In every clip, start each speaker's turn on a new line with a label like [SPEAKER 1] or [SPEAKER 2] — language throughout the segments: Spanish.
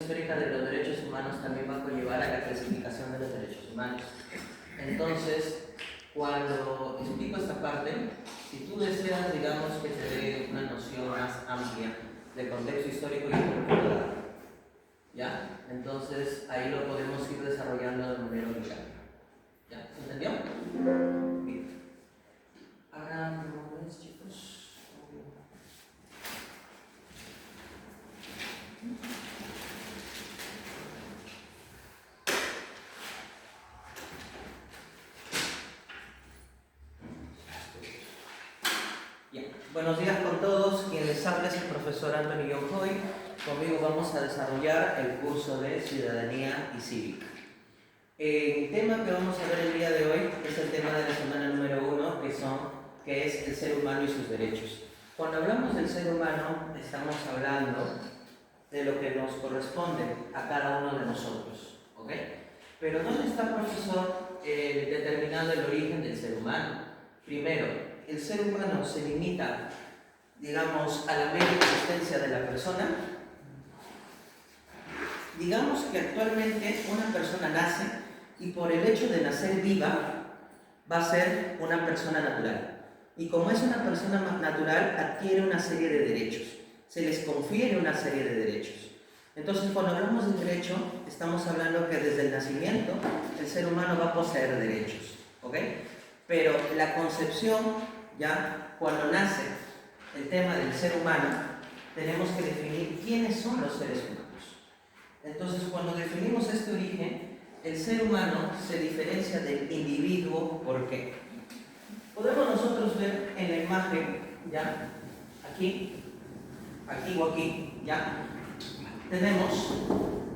[SPEAKER 1] Histórica de los derechos humanos también va a conllevar a la clasificación de los derechos humanos. Entonces, cuando explico esta parte, si tú deseas, digamos, que te dé una noción más amplia del contexto histórico, yo te lo puedo dar, ¿ya? Entonces, ahí lo podemos ir desarrollando de manera obligatoria. ¿Ya? ¿Se entendió? Bien. Ahora, ¿cómo ves, chicos? Buenos días con todos. Quien les habla es el profesor Antonio Yonjoy. Conmigo vamos a desarrollar el curso de Ciudadanía y Cívica. El tema que vamos a ver el día de hoy es el tema de la semana número 1, que es el ser humano y sus derechos. Cuando hablamos del ser humano, estamos hablando de lo que nos corresponde a cada uno de nosotros, ¿ok? Pero ¿dónde está, profesor, determinado el origen del ser humano? Primero, el ser humano se limita, digamos, a la mera existencia de la persona. Digamos que actualmente una persona nace y por el hecho de nacer viva va a ser una persona natural. Y como es una persona natural, adquiere una serie de derechos. Se les confiere una serie de derechos. Entonces, cuando hablamos de derecho, estamos hablando que desde el nacimiento el ser humano va a poseer derechos, ¿ok? Pero la concepción, ya cuando nace el tema del ser humano, tenemos que definir quiénes son los seres humanos. Entonces, cuando definimos este origen, el ser humano se diferencia del individuo. ¿Por qué? Podemos nosotros ver en la imagen, ya, aquí o aquí, ya, tenemos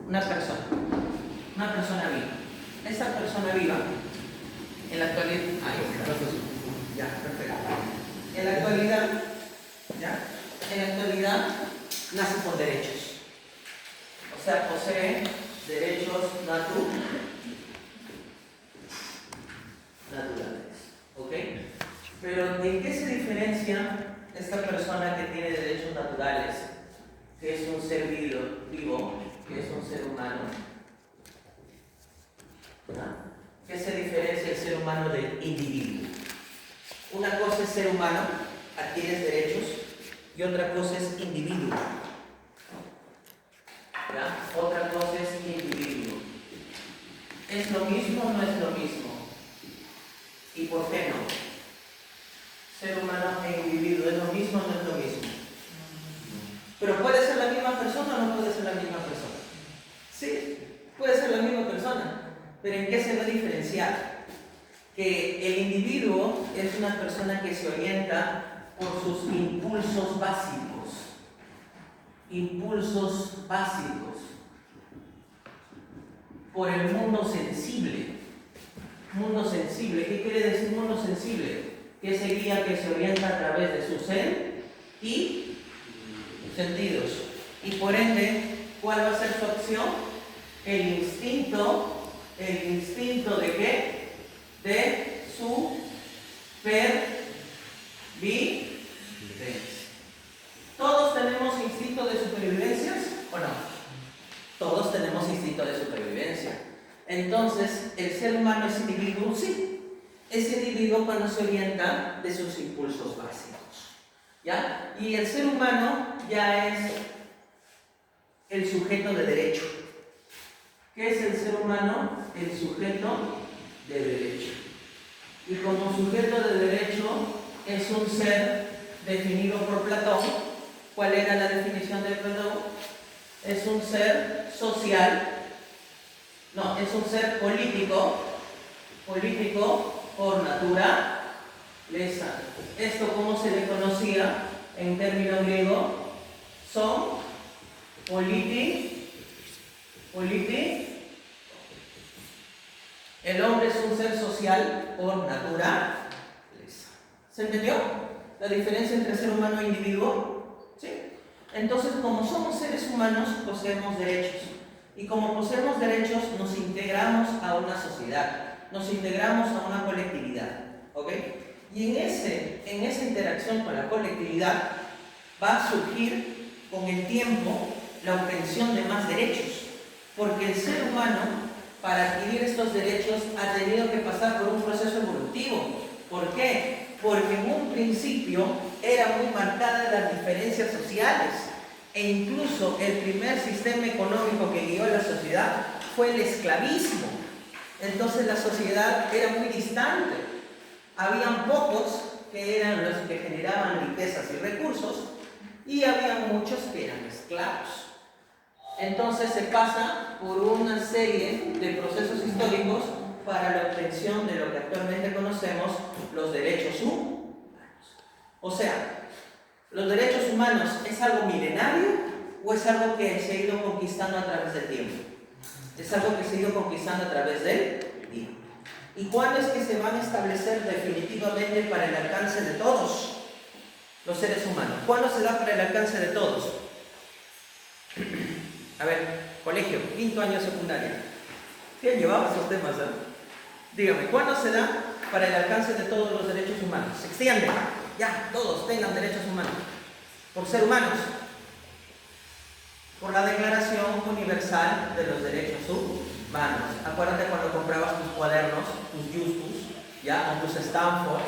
[SPEAKER 1] una persona viva. Esta persona viva, en la actualidad, ya, perfecto. En la actualidad, nace con derechos. O sea, posee derechos naturales. ¿Ok? Pero ¿en qué se diferencia esta persona que tiene derechos naturales, que es un ser vivo, que es un ser humano? ¿No? ¿Qué se diferencia el ser humano del individuo? Una cosa es ser humano, adquieres derechos, y otra cosa es individuo. ¿Ya? Otra cosa es individuo. ¿Es lo mismo o no es lo mismo? ¿Y por qué no? Ser humano e individuo, ¿es lo mismo o no es lo mismo? ¿Pero puede ser la misma persona o no puede ser la misma persona? Sí, puede ser la misma persona. ¿Pero en qué se va a diferenciar? Que el individuo es una persona que se orienta por sus impulsos básicos. Impulsos básicos. Por el mundo sensible. Mundo sensible. ¿Qué quiere decir mundo sensible? Que es el guía que se orienta a través de su ser y sentidos. Y por ende, ¿cuál va a ser su acción? El instinto ¿de qué? De supervivencia. ¿Todos tenemos instinto de supervivencia o no? Todos tenemos instinto de supervivencia. Entonces, ¿el ser humano es individuo? Sí. Es individuo cuando se orienta de sus impulsos básicos. ¿Ya? Y el ser humano ya es el sujeto de derecho. ¿Qué es el ser humano? El sujeto de derecho. Y como sujeto de derecho es un ser definido por Platón. ¿Cuál era la definición de Platón? Es un ser social. No, es un ser político por naturaleza. ¿Esto cómo se le conocía en término griego? Son El hombre es un ser social por naturaleza. ¿Se entendió la diferencia entre ser humano e individuo? ¿Sí? Entonces, como somos seres humanos, poseemos derechos. Y como poseemos derechos, nos integramos a una sociedad, nos integramos a una colectividad. ¿Ok? Y en esa interacción con la colectividad va a surgir con el tiempo la obtención de más derechos, porque el ser humano, para adquirir estos derechos, ha tenido que pasar por un proceso evolutivo. ¿Por qué? Porque en un principio era muy marcada las diferencias sociales, e incluso el primer sistema económico que guió a la sociedad fue el esclavismo. Entonces la sociedad era muy distante. Habían pocos que eran los que generaban riquezas y recursos, y había muchos que eran esclavos. Entonces se pasa por una serie de procesos históricos para la obtención de lo que actualmente conocemos los derechos humanos. O sea, ¿los derechos humanos es algo milenario o es algo que se ha ido conquistando a través del tiempo? Es algo que se ha ido conquistando a través del tiempo. ¿Y cuándo es que se van a establecer definitivamente para el alcance de todos los seres humanos? ¿Cuándo se da para el alcance de todos? A ver, colegio, quinto año secundaria. ¿Sí han llevado esos temas, eh? Dígame, ¿cuándo se da para el alcance de todos los derechos humanos? Se extiende. Ya, todos tengan derechos humanos. Por ser humanos. Por la Declaración Universal de los Derechos Humanos. Acuérdate cuando comprabas tus cuadernos, tus Justus, ya, o tus Stanford,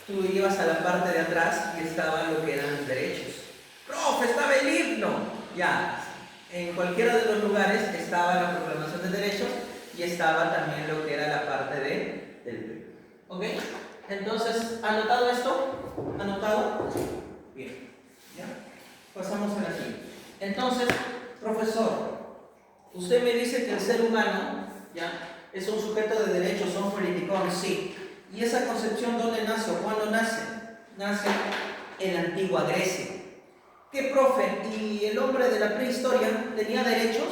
[SPEAKER 1] tú ibas a la parte de atrás y estaba lo que eran los derechos. ¡Profe, estaba el himno! Ya, en cualquiera de los lugares estaba la proclamación de derechos y estaba también lo que era la parte del... ¿Ok? Entonces, ¿anotado esto? ¿Anotado? Bien. ¿Ya? Pasamos a la siguiente. Entonces, profesor, usted me dice que el ser humano, ¿ya?, es un sujeto de derechos, son politicón, sí. ¿Y esa concepción dónde nace o cuándo nace? Nace en la antigua Grecia. ¿Qué, profe? ¿Y el hombre de la prehistoria tenía derechos?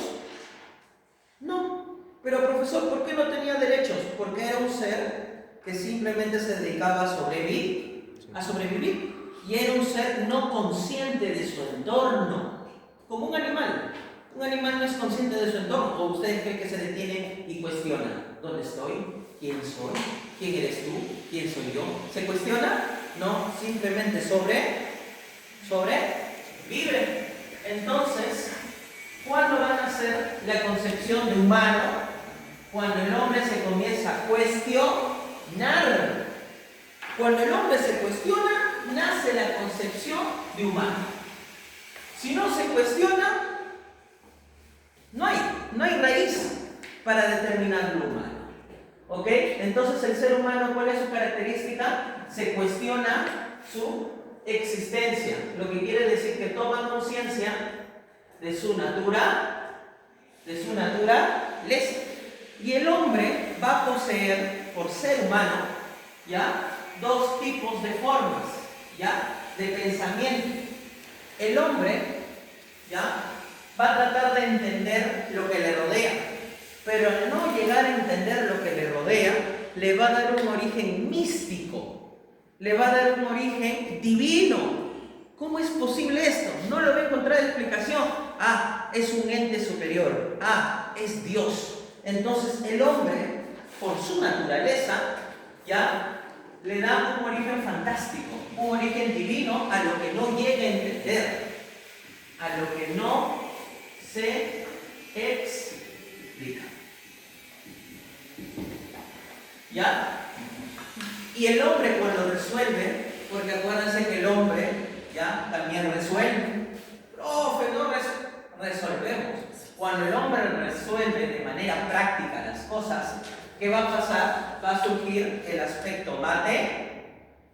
[SPEAKER 1] No. Pero, profesor, ¿por qué no tenía derechos? Porque era un ser que simplemente se dedicaba a sobrevivir. Y era un ser no consciente de su entorno, como un animal. Un animal no es consciente de su entorno. ¿O ustedes creen que se detiene y cuestiona? ¿Dónde estoy? ¿Quién soy? ¿Quién eres tú? ¿Quién soy yo? ¿Se cuestiona? No, simplemente sobrevive. Entonces, ¿cuándo va a nacer la concepción de humano? Cuando el hombre se comienza a cuestionar. Cuando el hombre se cuestiona, nace la concepción de humano. Si no se cuestiona, no hay raíz para determinar lo humano. ¿Ok? Entonces el ser humano, ¿cuál es su característica? Se cuestiona su existencia, lo que quiere decir que toma conciencia de su naturaleza. Y el hombre va a poseer, por ser humano, ¿ya?, dos tipos de formas, ¿ya?, de pensamiento. El hombre, ¿ya?, va a tratar de entender lo que le rodea, pero al no llegar a entender lo que le rodea, le va a dar un origen místico, le va a dar un origen divino. ¿Cómo es posible esto? No lo va a encontrar explicación. Ah, es un ente superior. Ah, es Dios. Entonces el hombre, por su naturaleza, ya le da un origen fantástico, un origen divino a lo que no llega a entender, a lo que no se explica. ¿Ya? Y el hombre cuando resuelve, porque acuérdense que el hombre, ¿ya?, también resuelve. Profe, no resolvemos. Cuando el hombre resuelve de manera práctica las cosas, ¿qué va a pasar? Va a surgir el aspecto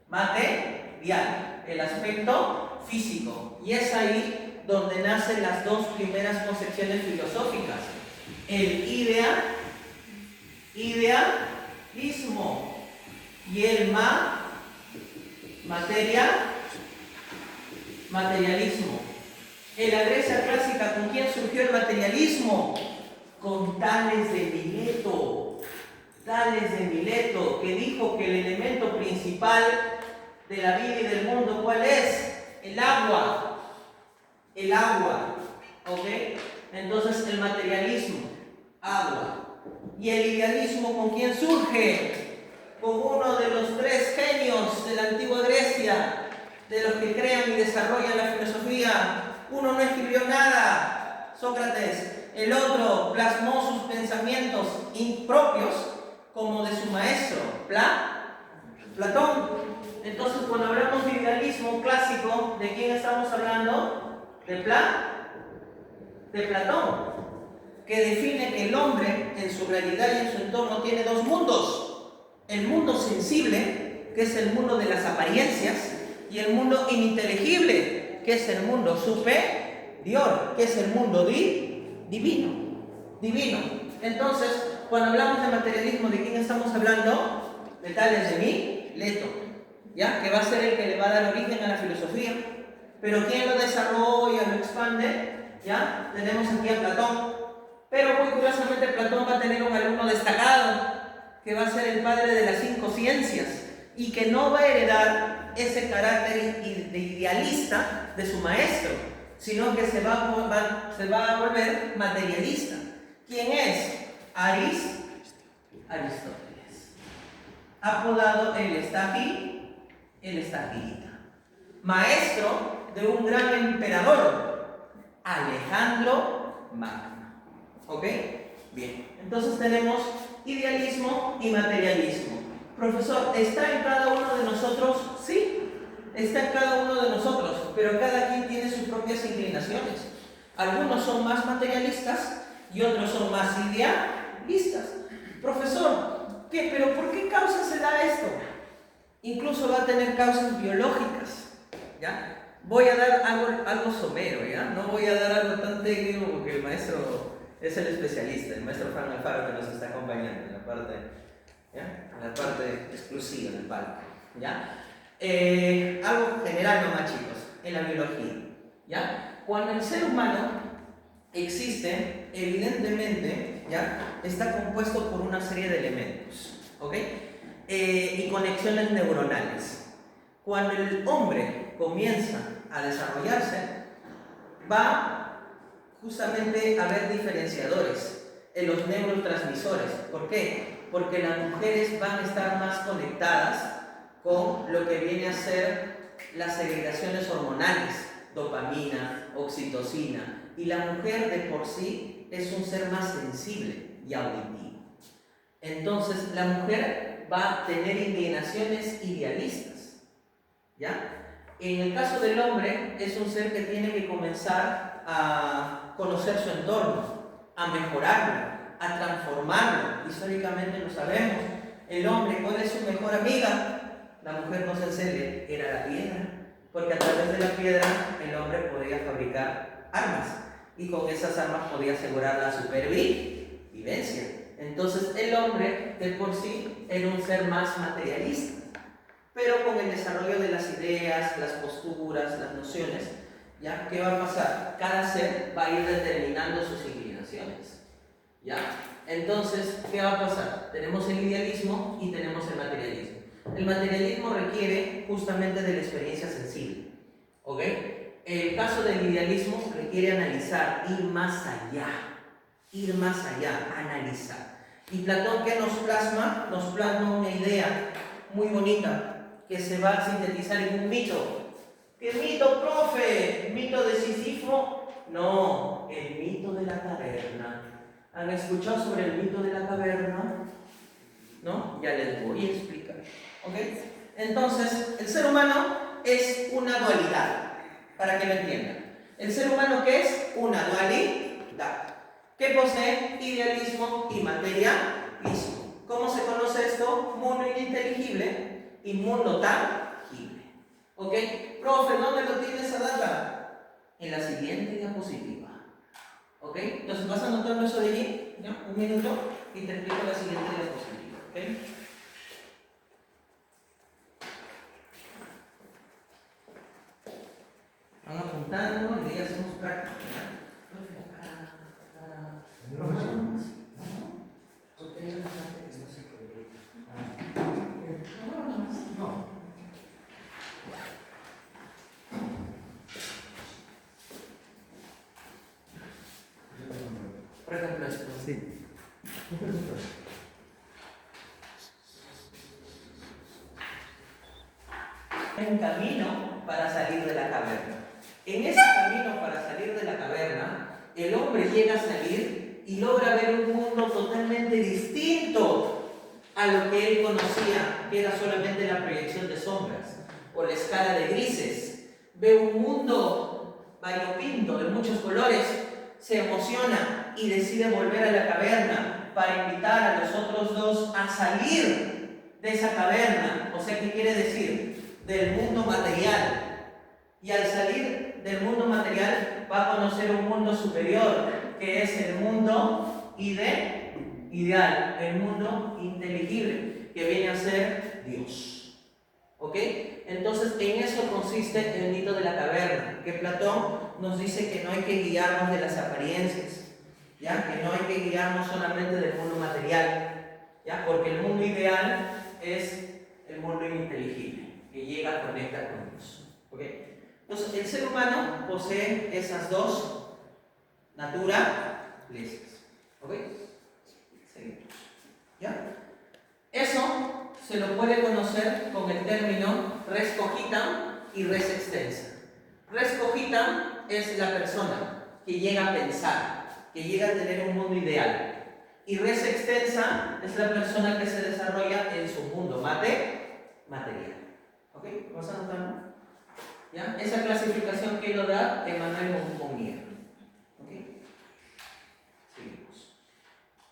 [SPEAKER 1] material, el aspecto físico. Y es ahí donde nacen las dos primeras concepciones filosóficas. El idealismo y el materialismo. En la Grecia clásica, ¿con quién surgió el materialismo? Con Tales de Mileto, que dijo que el elemento principal de la vida y del mundo, ¿cuál es? El agua. ¿Ok? Entonces el materialismo, agua. ¿Y el idealismo con quién surge? Con uno de los tres genios de la antigua Grecia, de los que crean y desarrollan la filosofía. Uno no escribió nada, Sócrates. El otro plasmó sus pensamientos impropios como de su maestro, Platón. Entonces, cuando hablamos de idealismo clásico, ¿de quién estamos hablando? De Platón, que define que el hombre en su realidad y en su entorno tiene dos mundos: el mundo sensible, que es el mundo de las apariencias, y el mundo ininteligible, que es el mundo superior, que es el mundo divino. Entonces, cuando hablamos de materialismo, ¿de quién estamos hablando? De Tales de Mileto, ¿ya? Que va a ser el que le va a dar origen a la filosofía. Pero ¿quién lo desarrolla, lo expande? ¿Ya? Tenemos aquí a Platón. Pero muy curiosamente Platón va a tener un alumno destacado, que va a ser el padre de las 5 ciencias, y que no va a heredar ese carácter de idealista de su maestro, sino que se va a volver materialista. ¿Quién es? Aristóteles, apodado el Estagirita, maestro de un gran emperador, Alejandro Magno. ¿Ok? Bien, entonces tenemos idealismo y materialismo. Profesor, ¿está en cada uno de nosotros? Sí, está en cada uno de nosotros, pero cada quien tiene sus propias inclinaciones. Algunos son más materialistas y otros son más idealistas. Profesor, ¿qué? ¿Pero por qué causa se da esto? Incluso va a tener causas biológicas, ¿ya? Voy a dar algo somero, ¿ya? No voy a dar algo tan técnico porque el maestro es el especialista, el maestro Fran Alfaro, que nos está acompañando en la parte, ¿ya? En la parte exclusiva del palco, ¿ya? Algo general nomás, chicos, en la biología, ¿ya? Cuando el ser humano existe, evidentemente, ¿ya? Está compuesto por una serie de elementos, ¿ok? Y conexiones neuronales. Cuando el hombre comienza a desarrollarse, va justamente a haber diferenciadores en los neurotransmisores. ¿Por qué? Porque las mujeres van a estar más conectadas con lo que viene a ser las segregaciones hormonales, dopamina, oxitocina, y la mujer de por sí es un ser más sensible y auditivo. Entonces la mujer va a tener inclinaciones idealistas, ¿ya? En el caso del hombre es un ser que tiene que comenzar a conocer su entorno, a mejorarlo, a transformarlo. Históricamente lo sabemos. El hombre, ¿cuál es su mejor amiga? La mujer no se cede, era la piedra, porque a través de la piedra el hombre podía fabricar armas y con esas armas podía asegurar la supervivencia. Entonces el hombre de por sí era un ser más materialista, pero con el desarrollo de las ideas, las posturas, las nociones, ¿ya? ¿Qué va a pasar? Cada ser va a ir determinando sus inclinaciones, ¿ya? Entonces, ¿qué va a pasar? Tenemos el idealismo y tenemos el materialismo. El materialismo requiere justamente de la experiencia sensible, ¿ok? El caso del idealismo requiere analizar, ir más allá, analizar. Y Platón, ¿qué nos plasma? Nos plasma una idea muy bonita que se va a sintetizar en un mito. ¿Qué mito, profe? ¿Mito de Sísifo? No, el mito de la caverna. ¿Han escuchado sobre el mito de la caverna? ¿No? Ya les voy a explicar. ¿Ok? Entonces, el ser humano es una dualidad, para que lo entiendan. El ser humano, ¿qué es? Una dualidad, que posee idealismo y materialismo. ¿Cómo se conoce esto? Mundo ininteligible y mundo tangible. ¿Ok? Profe, ¿dónde lo tiene esa data? En la siguiente diapositiva. ¿Ok? Entonces vas anotando eso de allí, ¿ya? Un minuto, y te explico la siguiente diapositiva. ¿Ok? Van apuntando y ahí hacemos práctica. Por ejemplo, esto. Sí. Un camino para salir de la caverna. En ese camino para salir de la caverna el hombre llega a salir y logra ver un mundo totalmente distinto a lo que él conocía, que era solamente la proyección de sombras o la escala de grises. Ve un mundo variopinto de muchos colores, se emociona y decide volver a la caverna para invitar a los otros dos a salir de esa caverna. O sea, ¿qué quiere decir? Del mundo material. Y al salir del mundo material va a conocer un mundo superior, que es el mundo ideal, el mundo inteligible, que viene a ser Dios. ¿Ok? Entonces, en eso consiste el mito de la caverna, que Platón nos dice que no hay que guiarnos de las apariencias, ¿ya? Que no hay que guiarnos solamente del mundo material, ¿ya? Porque el mundo ideal es el mundo ininteligible, que llega a conectar con Dios. ¿Ok? Entonces, el ser humano posee esas dos naturalezas. ¿Ok? Seguimos. ¿Ya? Eso se lo puede conocer con el término res cogitam y res extensa. Res cogitam es la persona que llega a pensar, que llega a tener un mundo ideal. Y res extensa es la persona que se desarrolla en su mundo material. ¿Ok? ¿Vamos a notar? ¿Ya? Esa clasificación que lo da Emmanuel Mounier. ¿Ok? Seguimos.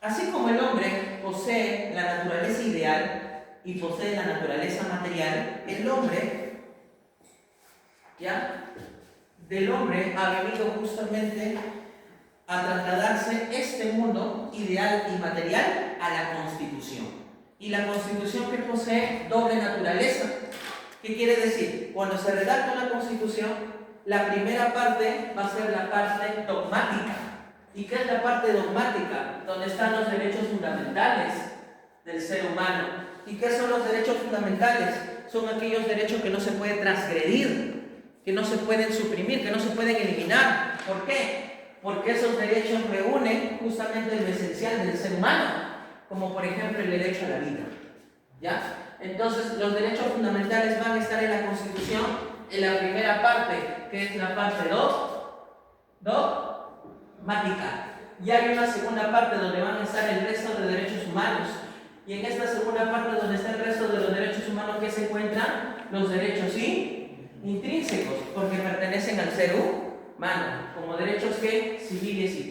[SPEAKER 1] Así como el hombre posee la naturaleza ideal y posee la naturaleza material, el hombre, ¿ya? Del hombre ha venido justamente a trasladarse este mundo ideal y material a la Constitución. Y la Constitución que posee doble naturaleza. ¿Qué quiere decir? Cuando se redacta una Constitución, la primera parte va a ser la parte dogmática. ¿Y qué es la parte dogmática? Donde están los derechos fundamentales del ser humano. ¿Y qué son los derechos fundamentales? Son aquellos derechos que no se pueden transgredir, que no se pueden suprimir, que no se pueden eliminar. ¿Por qué? Porque esos derechos reúnen justamente lo esencial del ser humano, como por ejemplo el derecho a la vida. ¿Ya? Entonces, los derechos fundamentales van a estar en la Constitución, en la primera parte, que es la parte dogmática. Y hay una segunda parte donde van a estar el resto de derechos humanos. Y en esta segunda parte donde está el resto de los derechos humanos, que se encuentran los derechos intrínsecos, porque pertenecen al ser humano, como derechos civiles y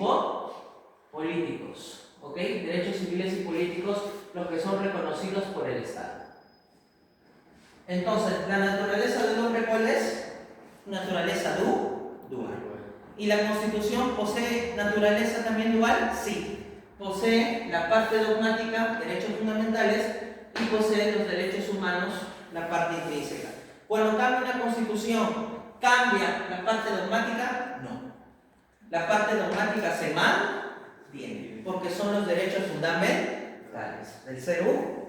[SPEAKER 1] políticos. ¿Ok? Derechos civiles y políticos, los que son reconocidos por el Estado. Entonces, ¿la naturaleza del hombre cuál es? Naturaleza dual. ¿Y la Constitución posee naturaleza también dual? Sí. Posee la parte dogmática, derechos fundamentales, y posee los derechos humanos, la parte intrínseca. Cuando cambia una Constitución, ¿cambia la parte dogmática? No. La parte dogmática se mantiene, porque son los derechos fundamentales del ser humano.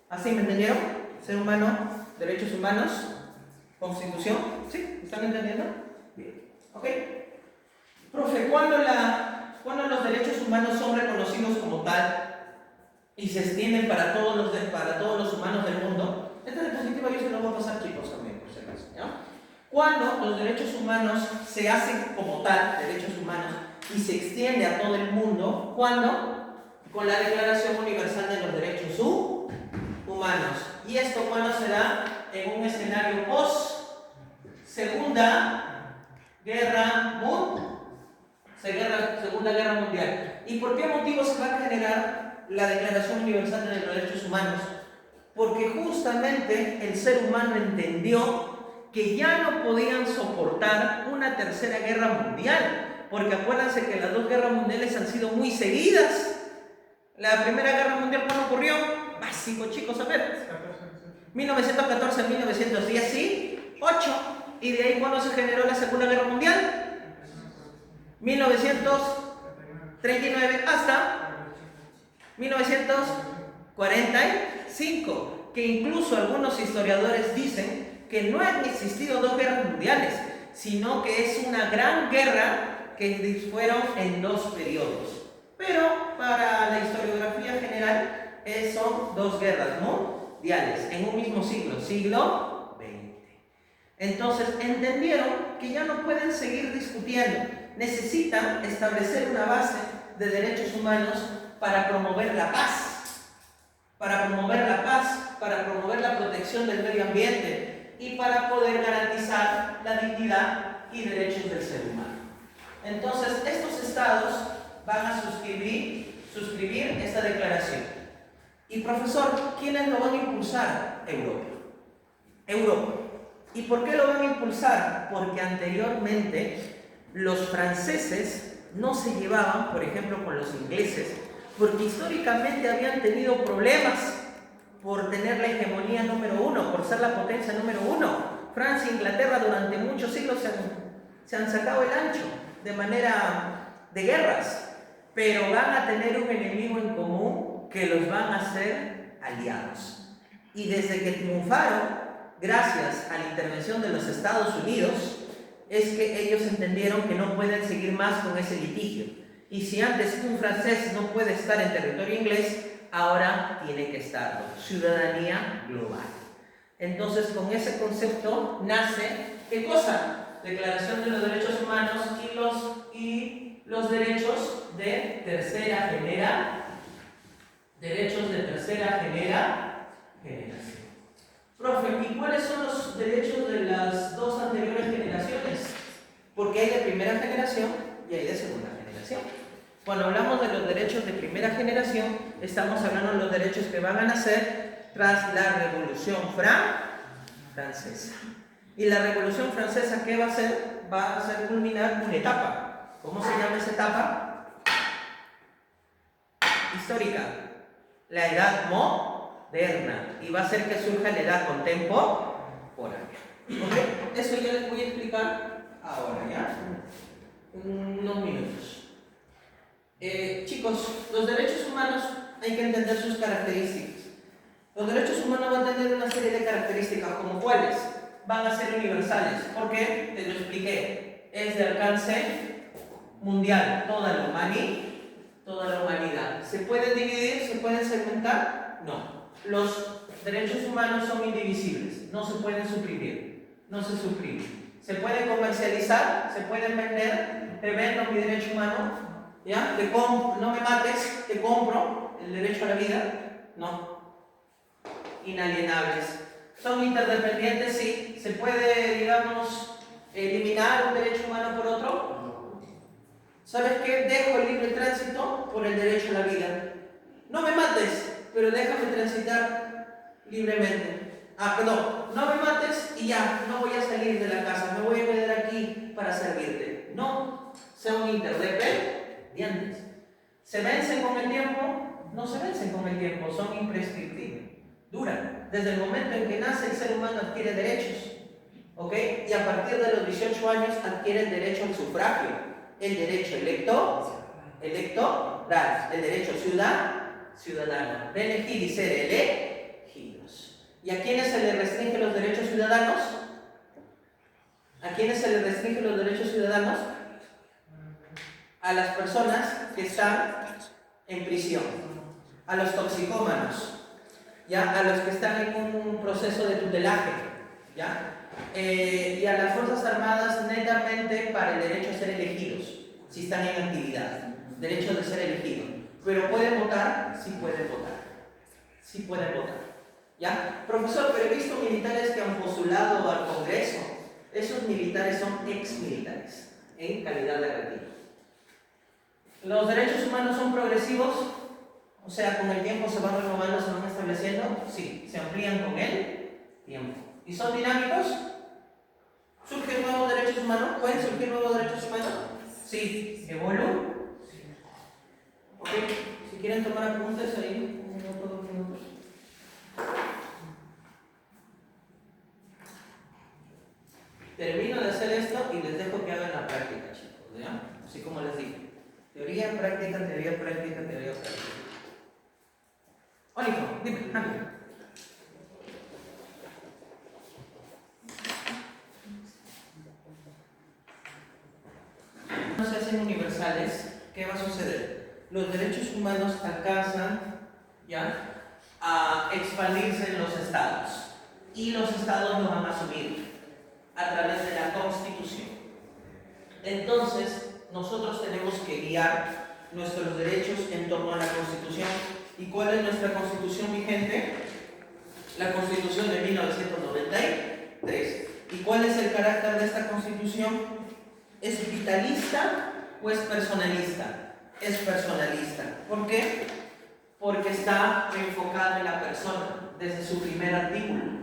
[SPEAKER 1] ¿Así me entendieron? Ser humano, derechos humanos, Constitución. ¿Sí? ¿Están entendiendo? Bien. ¿Ok? Profe, ¿cuándo los derechos humanos son reconocidos como tal y se extienden para todos los humanos del mundo? Esta diapositiva yo se lo voy a pasar, chicos, también, por si acaso. ¿Ya? Cuando los derechos humanos se hacen como tal, derechos humanos, y se extiende a todo el mundo, ¿cuándo? Con la Declaración Universal de los Derechos Humanos. ¿Y esto cuándo se da? En un escenario Segunda Guerra Mundial. ¿Y por qué motivo se va a generar la Declaración Universal de los Derechos Humanos? Porque justamente el ser humano entendió que ya no podían soportar una tercera guerra mundial, porque acuérdense que las dos guerras mundiales han sido muy seguidas. La primera guerra mundial, ¿cuándo ocurrió? Básico, chicos, a ver. 1914 a 1918. ¿Y de ahí cuándo se generó la Segunda Guerra Mundial? 1939 hasta 1945. Que incluso algunos historiadores dicen que no han existido dos guerras mundiales, sino que es una gran guerra que fueron en dos periodos. Pero para la historiografía general son dos guerras mundiales en un mismo siglo XX. Entonces entendieron que ya no pueden seguir discutiendo. necesitan establecer una base de derechos humanos para promover la paz, para promover la protección del medio ambiente y para poder garantizar la dignidad y derechos del ser humano. Entonces, estos estados van a suscribir esta declaración. Y profesor, ¿quiénes lo van a impulsar? Europa. ¿Y por qué lo van a impulsar? Porque anteriormente los franceses no se llevaban, por ejemplo, con los ingleses, porque históricamente habían tenido problemas por tener la hegemonía número uno, por ser la potencia número uno. Francia e Inglaterra durante muchos siglos se han sacado el ancho de manera de guerras, pero van a tener un enemigo en común que los van a hacer aliados. Y desde que triunfaron, gracias a la intervención de los Estados Unidos, es que ellos entendieron que no pueden seguir más con ese litigio. Y si antes un francés no puede estar en territorio inglés, ahora tiene que estarlo. Ciudadanía global. Entonces, con ese concepto nace, ¿qué cosa? Declaración de los Derechos Humanos y los derechos de tercera generación. Profe, ¿y cuáles son los derechos de las dos anteriores generaciones? Porque hay de primera generación y hay de segunda generación. Cuando hablamos de los derechos de primera generación, estamos hablando de los derechos que van a nacer tras la Revolución Francesa. ¿Y la Revolución Francesa qué va a hacer? Va a hacer culminar una etapa. ¿Cómo se llama esa etapa? Histórica. La Edad Moderna. Y va a hacer que surja la Edad Contemporánea. ¿Ok? Eso ya les voy a explicar ahora, ¿ya? En unos minutos. Chicos, los derechos humanos hay que entender sus características. Los derechos humanos van a tener una serie de características, como cuáles van a ser universales. ¿Por qué? Te lo expliqué. Es de alcance mundial, toda la humanidad. ¿Se pueden dividir? ¿Se pueden segmentar? No. Los derechos humanos son indivisibles, no se pueden suprimir, no se suprimen. ¿Se pueden comercializar? ¿Se pueden vender? Te vendo mi derecho humano. ¿Ya? No me mates, te compro el derecho a la vida. No. Inalienables. ¿Son interdependientes? Sí. ¿Se puede, digamos, eliminar un derecho humano por otro? ¿Sabes qué? Dejo el libre tránsito por el derecho a la vida. No me mates, pero déjame transitar libremente. Perdón, no me mates y ya, no voy a salir de la casa, me voy a quedar aquí para servirte. No, son interdependientes. ¿Se vencen con el tiempo? No se vencen con el tiempo, son imprescriptibles. Duran. Desde el momento en que nace el ser humano adquiere derechos. ¿Ok? Y a partir de los 18 años adquiere el derecho al sufragio, el derecho electoral, el derecho ciudadano, de elegir y ser elegidos. ¿Y a quiénes se les restringen los derechos ciudadanos? ¿A quiénes se les restringen los derechos ciudadanos? A las personas que están en prisión, a los toxicómanos, ¿ya? A los que están en un proceso de tutelaje, ¿ya? Y a las Fuerzas Armadas netamente para el derecho a ser elegidos, si están en actividad, derecho de ser elegidos. Pero ¿pueden votar? Sí pueden votar. Sí pueden votar. ¿Ya? Profesor, pero he visto militares que han postulado al Congreso. Esos militares son exmilitares, en calidad de retiro. ¿Los derechos humanos son progresivos? O sea, con el tiempo se van renovando, se van estableciendo. Sí, se amplían con el tiempo. ¿Y son dinámicos? ¿Surgen nuevos derechos humanos? ¿Pueden surgir nuevos derechos humanos? Sí, evolucionan. Ok, si quieren tomar apuntes ahí, 1 minuto, 2 minutos. Termino de hacer esto y les dejo que hagan la práctica, chicos, ¿ya? Así como les digo. Teoría, práctica, teoría, práctica, teoría, práctica. Olivo, dime, amigo. No se hacen universales, ¿qué va a suceder? Los derechos humanos alcanzan ya a expandirse en los estados y los estados lo van a asumir a través de la Constitución. Entonces, nosotros tenemos que guiar nuestros derechos en torno a la Constitución. ¿Y cuál es nuestra Constitución vigente? La Constitución de 1993. ¿Y cuál es el carácter de esta Constitución? ¿Es vitalista o es personalista? Es personalista. ¿Por qué? Porque está enfocado en la persona desde su primer artículo.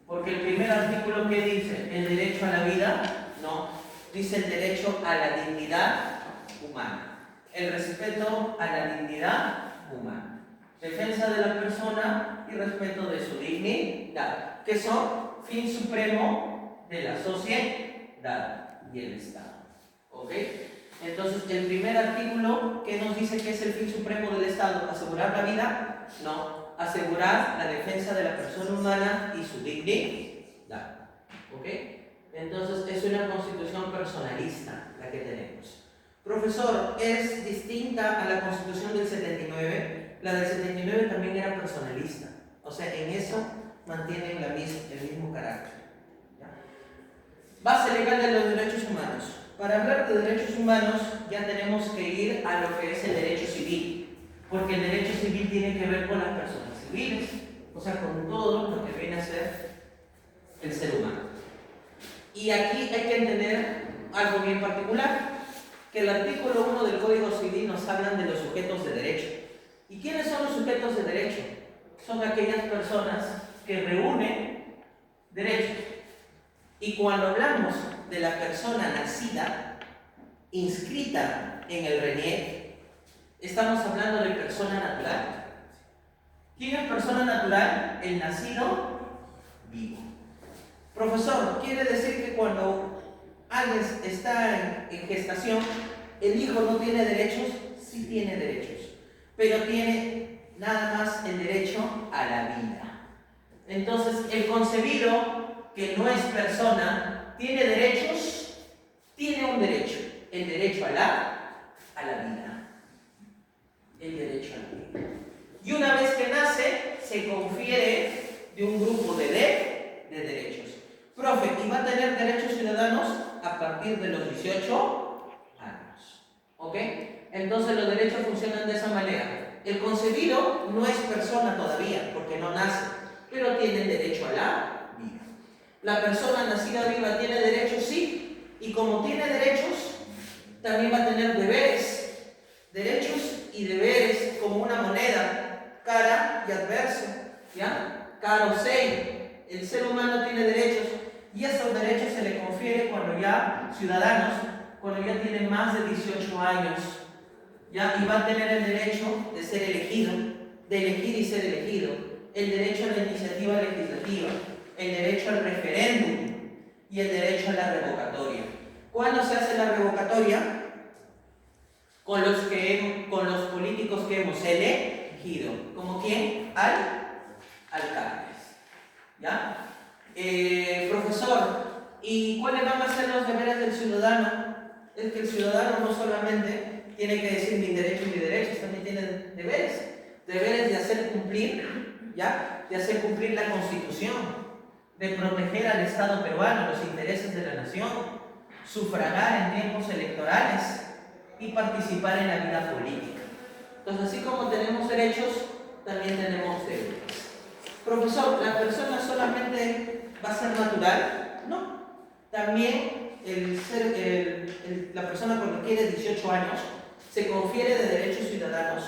[SPEAKER 1] Porque el primer artículo, ¿qué dice? ¿El derecho a la vida? No. Dice el derecho a la dignidad humana. El respeto a la dignidad humana. Defensa de la persona y respeto de su dignidad, que son fin supremo de la sociedad y el Estado. ¿Ok? Entonces, el primer artículo, ¿qué nos dice que es el fin supremo del Estado? ¿Asegurar la vida? No. Asegurar la defensa de la persona humana y su dignidad. ¿Ok? Entonces, es una constitución personalista la que tenemos. Profesor, ¿es distinta a la Constitución del 79? La del 79 también era personalista. O sea, en eso mantienen el mismo carácter. ¿Ya? Base legal de los derechos humanos. Para hablar de derechos humanos ya tenemos que ir a lo que es el derecho civil. Porque el derecho civil tiene que ver con las personas civiles. O sea, con todo lo que viene a ser el ser humano. Y aquí hay que entender algo bien particular. Que el artículo 1 del Código Civil nos hablan de los sujetos de derecho. ¿Y quiénes son los sujetos de derecho? Son aquellas personas que reúnen derechos. Y cuando hablamos de la persona nacida, inscrita en el RENIEC, estamos hablando de persona natural. ¿Quién es persona natural? El nacido vivo. Profesor, quiere decir que cuando alguien está en gestación, el hijo no tiene derechos. Sí tiene derechos, pero tiene nada más el derecho a la vida. Entonces, el concebido, que no es persona, tiene derechos, tiene un derecho, el derecho a la vida. El derecho a la vida. Y una vez que nace, se confiere de un grupo de derechos. Profe, ¿y va a tener derechos ciudadanos? A partir de los 18 años. ¿Ok? Entonces los derechos funcionan de esa manera. El concebido no es persona todavía, porque no nace, pero tiene derecho a la vida. La persona nacida viva tiene derechos, sí, y como tiene derechos, también va a tener deberes. Derechos y deberes como una moneda, cara y adverso, ¿ya? Caro sei. El ser humano tiene derechos. Y esos derechos se le confiere cuando ya, ciudadanos, cuando ya tienen más de 18 años, ¿ya? Y va a tener el derecho de ser elegido, de elegir y ser elegido, el derecho a la iniciativa legislativa, el derecho al referéndum y el derecho a la revocatoria. ¿Cuándo se hace la revocatoria? Con los políticos que hemos elegido. ¿Como quién? Alcaldes. ¿Ya? Profesor, ¿y cuáles van a ser los deberes del ciudadano? Es que el ciudadano no solamente tiene que decir mis derechos y mis derechos, también tiene deberes. Deberes de hacer cumplir, ¿ya? De hacer cumplir la Constitución, de proteger al Estado peruano, los intereses de la nación, sufragar en tiempos electorales y participar en la vida política. Entonces, así como tenemos derechos, también tenemos deberes. Profesor, ¿la persona solamente va a ser natural? No. También la persona cuando tiene 18 años se confiere de derechos ciudadanos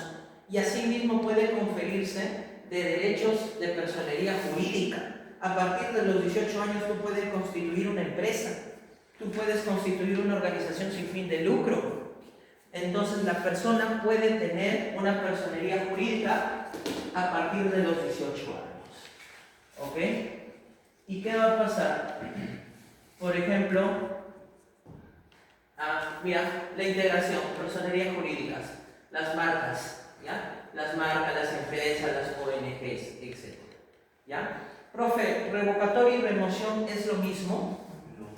[SPEAKER 1] y asimismo puede conferirse de derechos de personería jurídica. A partir de los 18 años tú puedes constituir una empresa, tú puedes constituir una organización sin fin de lucro. Entonces la persona puede tener una personería jurídica a partir de los 18 años. ¿Ok? ¿Y qué va a pasar? Por ejemplo, mira, la integración, personerías jurídicas, las marcas, ¿ya? Las marcas, las empresas, las ONGs, etc. ¿Ya? Profe, ¿revocatoria y remoción es lo mismo?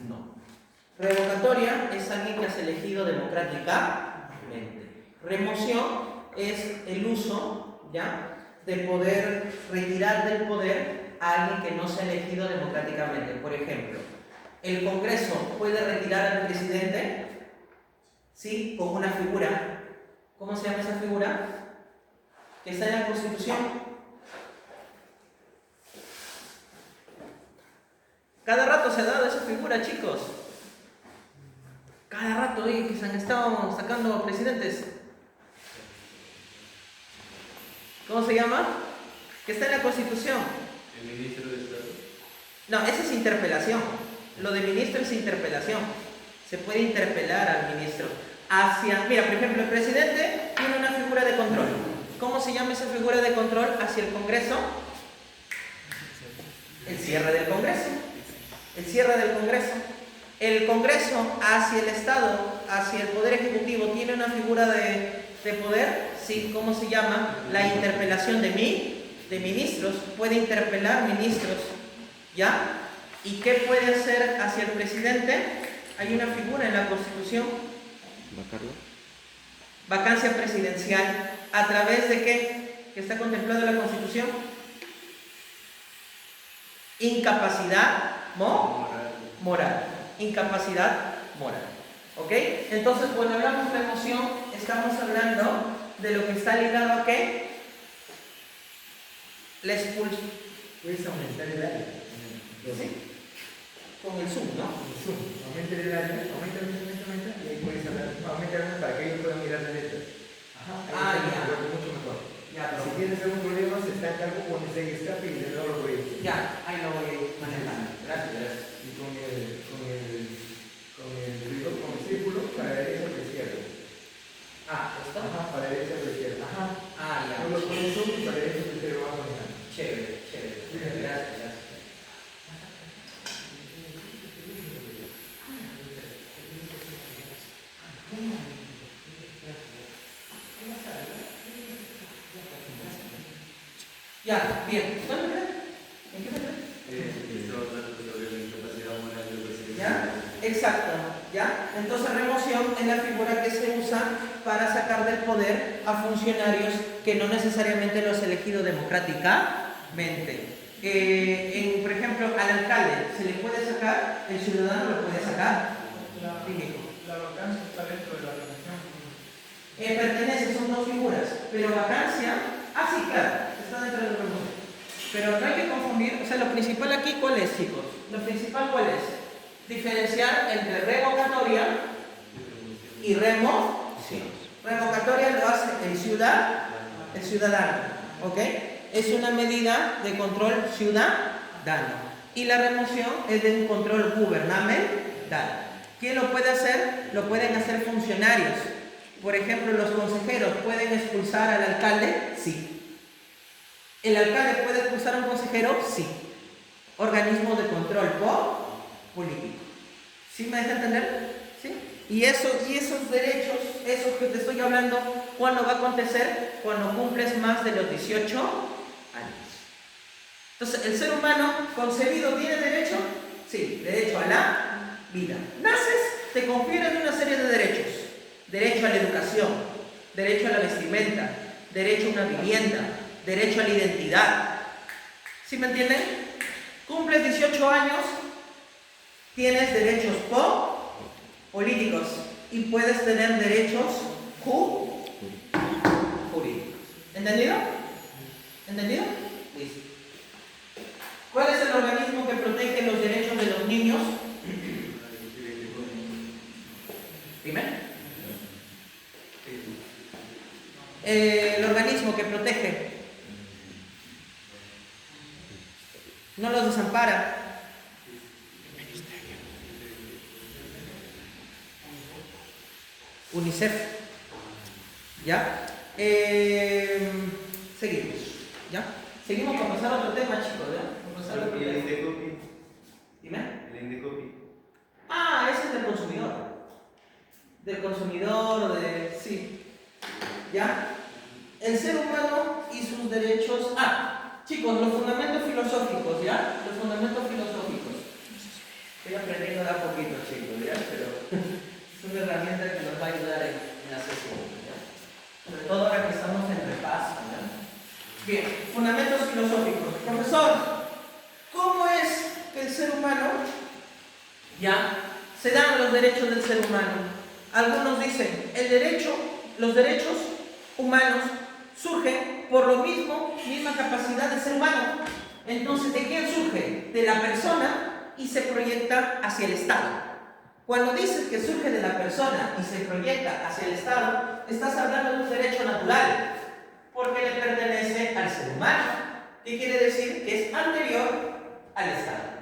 [SPEAKER 1] No. Revocatoria es alguien que has elegido democráticamente. Remoción es el uso, ¿ya?, de poder retirar del poder a alguien que no se ha elegido democráticamente. Por ejemplo, ¿el Congreso puede retirar al presidente? ¿sí? Con una figura. ¿Cómo se llama esa figura? Que está en la Constitución. Cada rato se ha dado esa figura, chicos. Cada rato que se han estado sacando presidentes. ¿Cómo se llama? Que está en la Constitución.
[SPEAKER 2] ¿El ministro de Estado?
[SPEAKER 1] No, esa es interpelación. Lo de ministro es interpelación. Se puede interpelar al ministro. Mira, por ejemplo, el presidente tiene una figura de control. ¿Cómo se llama esa figura de control hacia el Congreso? El cierre del Congreso. El cierre del Congreso. El Congreso hacia el Estado, hacia el Poder Ejecutivo, tiene una figura de poder, ¿sí? ¿Cómo se llama? La interpelación de ministros. Puede interpelar ministros, ¿ya? ¿Y qué puede hacer hacia el presidente? Hay una figura en la Constitución. Vacancia presidencial. ¿A través de qué? ¿Que está contemplado en la Constitución? Incapacidad moral. Incapacidad moral. ¿Ok? Entonces, cuando hablamos de emoción, estamos hablando de lo que está ligado a qué? La expulsión.
[SPEAKER 3] Puedes aumentar el área.
[SPEAKER 1] ¿Sí? Con el zoom, ¿no?
[SPEAKER 3] Con el zoom. Aumenta el área, aumenta, y ahí puedes hablar. Aumenta para que ellos puedan mirar la letra. Ajá.
[SPEAKER 1] Ya.
[SPEAKER 3] Mucho mejor.
[SPEAKER 1] Ya,
[SPEAKER 3] Si tienes algún problema, se estanca algo, pones ahí escape y de nuevo lo voy a
[SPEAKER 1] Ya, ahí lo voy manejando. Gracias.
[SPEAKER 3] Y con el círculo para derecha o izquierda.
[SPEAKER 1] ¿Esto?
[SPEAKER 3] Ajá, para derecha o izquierda. Ajá.
[SPEAKER 1] Ya.
[SPEAKER 3] Tú lo pones zoom y para derecha o izquierda vas manejando.
[SPEAKER 1] Chévere. Gracias. Ya, bien. ¿Dónde me quedé? ¿En qué me quedé?
[SPEAKER 2] Estaba hablando sobre la incapacidad moral del presidente.
[SPEAKER 1] ¿Ya? Exacto. ¿Ya? Entonces, remoción es la figura que se usa para sacar del poder a funcionarios que no necesariamente los ha elegido democráticamente. Por ejemplo, al alcalde se le puede sacar, el ciudadano lo puede sacar.
[SPEAKER 4] La vacancia está dentro de la relación.
[SPEAKER 1] Pertenece, son dos figuras, pero vacancia, sí, claro, está dentro de la remoción. Pero no hay que confundir, o sea, lo principal aquí, ¿cuál es, chicos? Lo principal, ¿cuál es? Diferenciar entre revocatoria y remoción. Revocatoria lo hace el ciudadano, ¿ok? Es una medida de control ciudadano. Y la remoción es de un control gubernamental. ¿Quién lo puede hacer? Lo pueden hacer funcionarios. Por ejemplo, los consejeros pueden expulsar al alcalde, sí. ¿El alcalde puede expulsar a un consejero? Sí. Organismo de control político. ¿Sí me deja entender? ¿Sí? Y esos derechos, esos que te estoy hablando, ¿cuándo va a acontecer? Cuando cumples más de los 18 años. Entonces, ¿el ser humano concebido tiene derecho? Sí, derecho a la vida. Naces, te confieren una serie de derechos. Derecho a la educación, derecho a la vestimenta, derecho a una vivienda, derecho a la identidad. ¿Sí me entienden? Cumples 18 años, tienes derechos políticos y puedes tener derechos jurídicos. ¿Entendido? ¿Entendido? Listo. ¿Cuál es el organismo que protege los derechos de los niños? Dime. El organismo que protege no los desampara. UNICEF. ¿Ya? Seguimos. ¿Ya? Seguimos para pasar a otro tema, chicos. ¿Ya? Pasar a otro
[SPEAKER 2] ¿Y el
[SPEAKER 1] tema.
[SPEAKER 2] Indecopi?
[SPEAKER 1] Dime.
[SPEAKER 2] El Indecopi.
[SPEAKER 1] Ese es del consumidor. Del consumidor, sí. ¿Ya? El ser humano y sus derechos. Chicos, los fundamentos filosóficos, ¿ya? Los fundamentos filosóficos. Estoy aprendiendo de a poquito, chicos, ¿ya? Pero es una herramienta que nos va a ayudar en la sesión, ¿ya? Sobre todo ahora que estamos en repaso, ¿ya? Bien, fundamentos filosóficos. Profesor, ¿cómo es que el ser humano, ya, se dan los derechos del ser humano? Algunos dicen, los derechos humanos surgen por lo mismo, misma capacidad de ser humano. Entonces, ¿de quién surge? De la persona y se proyecta hacia el Estado. Cuando dices que surge de la persona y se proyecta hacia el Estado, estás hablando de un derecho natural, porque le pertenece al ser humano. ¿Qué quiere decir? Que es anterior al Estado.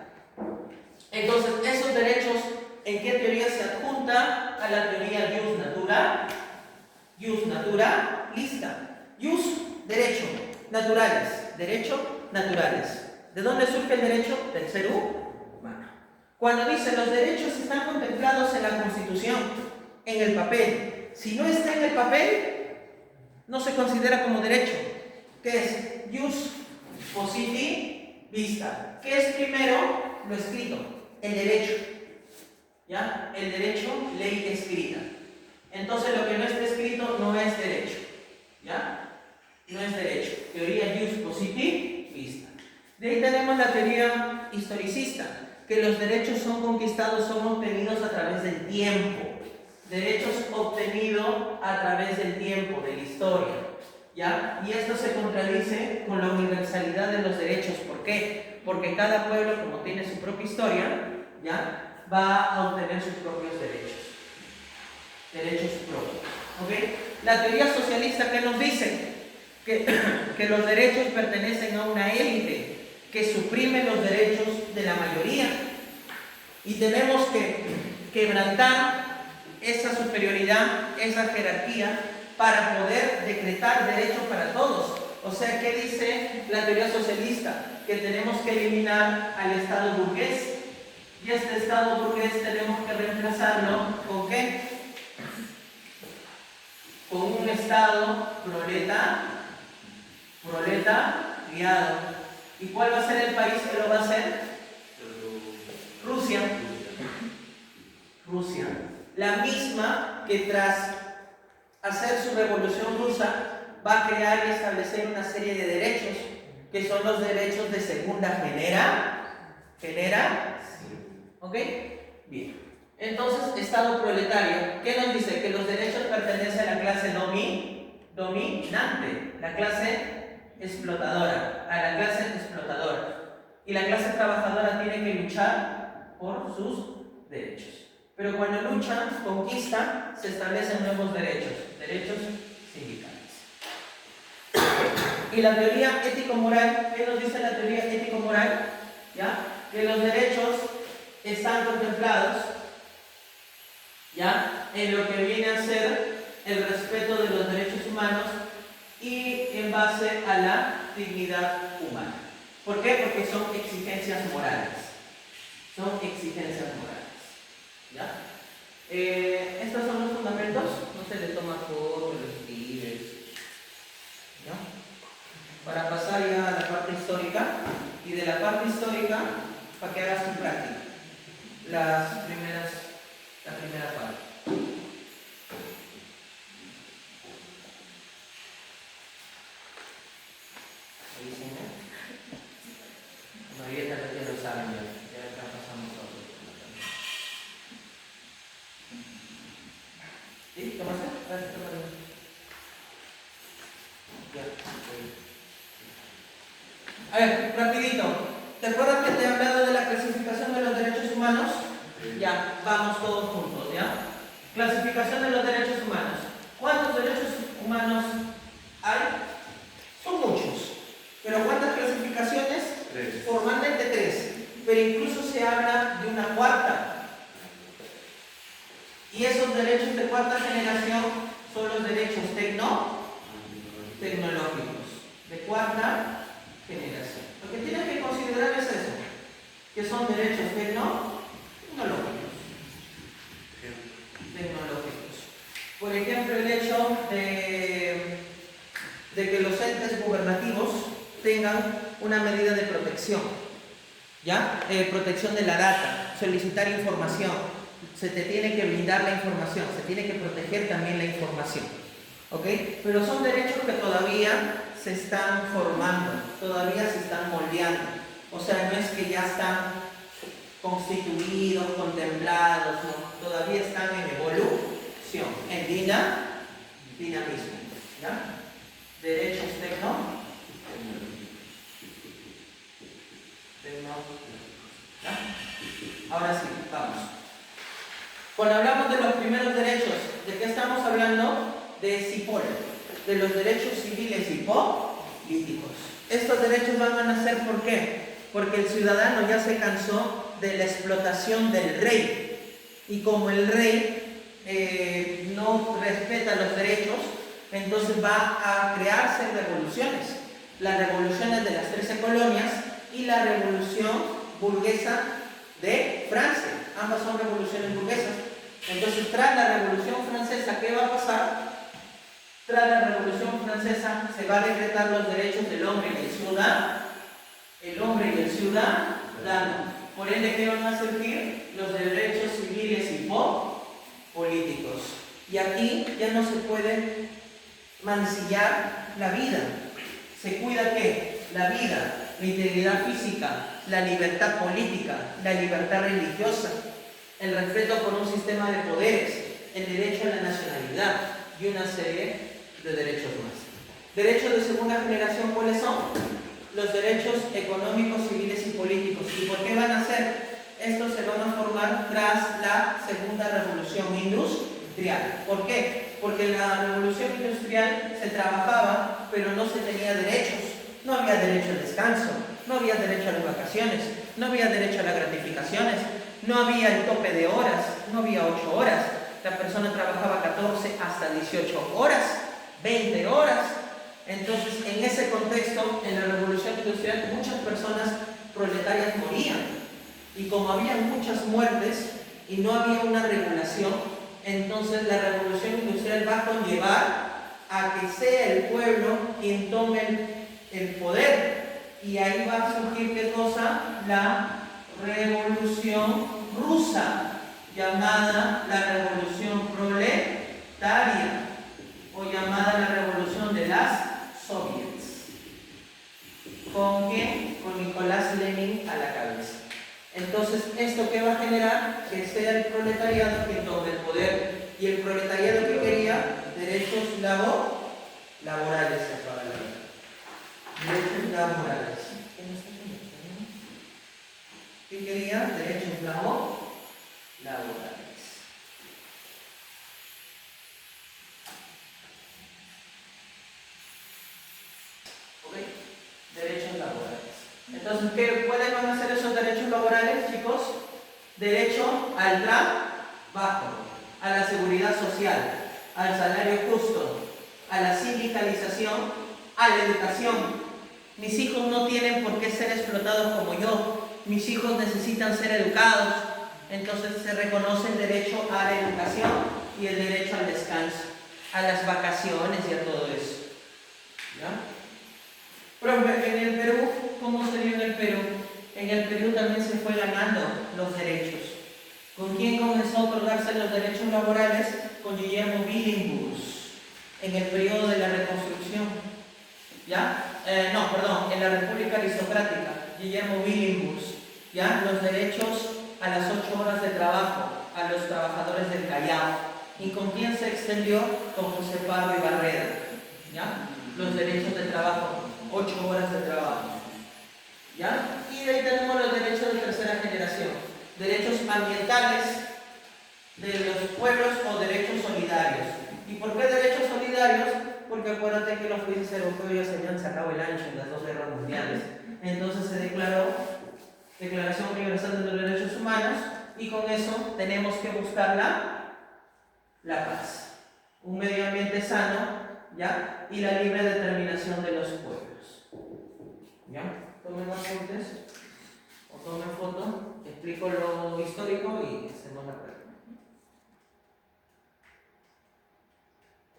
[SPEAKER 1] Entonces, esos derechos, ¿en qué teoría se adjunta? A la teoría jus naturalista. Jus, derecho, naturales. Derecho, naturales. ¿De dónde surge el derecho? Del ser humano. Cuando dice los derechos están contemplados en la Constitución, en el papel. Si no está en el papel, no se considera como derecho. ¿Qué es? Jus positivista. ¿Qué es primero? Lo escrito, el derecho. ¿Ya? El derecho, ley escrita. Entonces lo que no está escrito no es derecho. ¿Ya? No es derecho. Teoría jus positivista. De ahí tenemos la teoría historicista, que los derechos son conquistados, son obtenidos a través del tiempo. Derechos obtenidos a través del tiempo, de la historia. ¿Ya? Y esto se contradice con la universalidad de los derechos. ¿Por qué? Porque cada pueblo, como tiene su propia historia, ¿ya? Va a obtener sus propios derechos. Derechos propios. ¿Ok? La teoría socialista, ¿qué nos dice? Que los derechos pertenecen a una élite que suprime los derechos de la mayoría. Y tenemos que quebrantar esa superioridad, esa jerarquía, para poder decretar derechos para todos. O sea, ¿qué dice la teoría socialista? Que tenemos que eliminar al Estado burgués. Y este Estado burgués tenemos que reemplazarlo ¿con qué? Con un Estado proletariado. ¿Y cuál va a ser el país que lo va a hacer? Rusia. Rusia. La misma que tras hacer su revolución rusa va a crear y establecer una serie de derechos que son los derechos de segunda ¿ok? Bien. Entonces, Estado proletario, ¿qué nos dice? Que los derechos pertenecen a la clase dominante, la clase explotadora, y la clase trabajadora tiene que luchar por sus derechos. Pero cuando luchan, conquistan, se establecen nuevos derechos sindicales. Y la teoría ético-moral, ¿qué nos dice la teoría ético-moral? ¿Ya? Que los derechos están contemplados, ¿ya? En lo que viene a ser el respeto de los derechos humanos y en base a la dignidad humana. ¿Por qué? Porque son exigencias morales. ¿Ya? Estos son los fundamentos. No se le toma foto, lo escribes. ¿Ya? Para pasar ya a la parte histórica. Y de la parte histórica, para que hagas tu práctica. La primera parte. Ahí sí, ¿no? María tal vez ya lo saben ya acá pasamos a otro. ¿Sí? ¿Qué más? Ya. A ver, rapidito. ¿Te acuerdas que te he hablado de la clasificación de los derechos humanos? Ya, vamos todos juntos, ¿ya? Clasificación de los derechos humanos. ¿Cuántos derechos humanos hay? Son muchos. ¿Pero cuántas clasificaciones?
[SPEAKER 2] 3.
[SPEAKER 1] Formalmente 3. Pero incluso se habla de una cuarta. Y esos derechos de cuarta generación son los derechos tecnológicos. De cuarta generación. Lo que tienes que considerar es eso. Que son derechos tecnológicos. Por ejemplo, el hecho de que los entes gubernativos tengan una medida de protección, ¿ya? Protección de la data, solicitar información, se te tiene que brindar la información, se tiene que proteger también la información, ¿ok? Pero son derechos que todavía se están formando, todavía se están moldeando, o sea, no es que ya están constituidos, contemplados, no, todavía están en evolución. reproducción, en dinamismo, ¿ya? Derechos ¿ya? Ahora sí, vamos. Cuando hablamos de los primeros derechos, ¿de qué estamos hablando? De CIPOL, de los derechos civiles y políticos. Estos derechos van a nacer, ¿por qué? Porque el ciudadano ya se cansó de la explotación del rey. Y como el rey no respeta los derechos, entonces va a crearse revoluciones. Las revoluciones de las 13 colonias y la revolución burguesa de Francia. Ambas son revoluciones burguesas. Entonces, tras la Revolución Francesa, ¿qué va a pasar? Tras la Revolución Francesa se va a decretar los derechos del hombre y el ciudadano. El hombre y el ciudadano. Por ende, ¿qué van a surgir? Los derechos civiles y políticos. Y aquí ya no se puede mancillar la vida. Se cuida ¿qué? La vida, la integridad física, la libertad política, la libertad religiosa, el respeto por un sistema de poderes, el derecho a la nacionalidad y una serie de derechos más. Derechos de segunda generación, ¿cuáles son? Los derechos económicos, civiles y políticos. ¿Y por qué van a ser? Estos se van a formar tras la segunda revolución industrial. ¿Por qué? Porque en la revolución industrial se trabajaba, pero no se tenía derechos. No había derecho al descanso, no había derecho a las vacaciones, no había derecho a las gratificaciones, no había el tope de horas, no había 8 horas. La persona trabajaba 14 hasta 18 horas, 20 horas. Entonces, en ese contexto, en la revolución industrial, muchas personas proletarias morían. Y como había muchas muertes y no había una regulación, entonces la revolución industrial va a conllevar a que sea el pueblo quien tome el poder. Y ahí va a surgir ¿qué cosa? La revolución rusa, llamada la revolución proletaria, o llamada la revolución de las soviets. ¿Con quién? Con Nicolás Lenin a la cabeza. Entonces, ¿esto qué va a generar? Que sea el proletariado quien tome el poder. Y el proletariado que quería derechos laborales, se acaba la vida. Derechos laborales. ¿Qué quería? Derechos laborales. ¿Ok? Derechos laborales. Entonces, ¿cuáles van a ser esos derechos laborales, chicos? Derecho al trabajo, a la seguridad social, al salario justo, a la sindicalización, a la educación. Mis hijos no tienen por qué ser explotados como yo. Mis hijos necesitan ser educados. Entonces se reconoce el derecho a la educación y el derecho al descanso, a las vacaciones y a todo eso. ¿Ya? Profe, en el Perú, ¿cómo se dio en el Perú? En el Perú también se fue ganando los derechos. ¿Con quién comenzó a otorgarse los derechos laborales? Con Guillermo Billinghurst, en el periodo de la Reconstrucción. ¿Ya? En la República Aristocrática, Guillermo Billinghurst. ¿Ya? Los derechos a las 8 horas de trabajo, a los trabajadores del Callao. ¿Y con quién se extendió? Con José Pardo Barrera. ¿Ya? Los derechos de trabajo, 8 horas de trabajo. ¿Ya? Y de ahí tenemos los derechos de tercera generación. Derechos ambientales de los pueblos o derechos solidarios. ¿Y por qué derechos solidarios? Porque acuérdate que los países europeos ya se habían sacado el ancho en las 2 guerras mundiales. Entonces se declaró Declaración Universal de los Derechos Humanos y con eso tenemos que buscar la paz, un medio ambiente sano, ¿ya? Y la libre determinación de los pueblos. ¿Ya? Tomen apuntes o tomen foto, explico lo histórico y hacemos la práctica.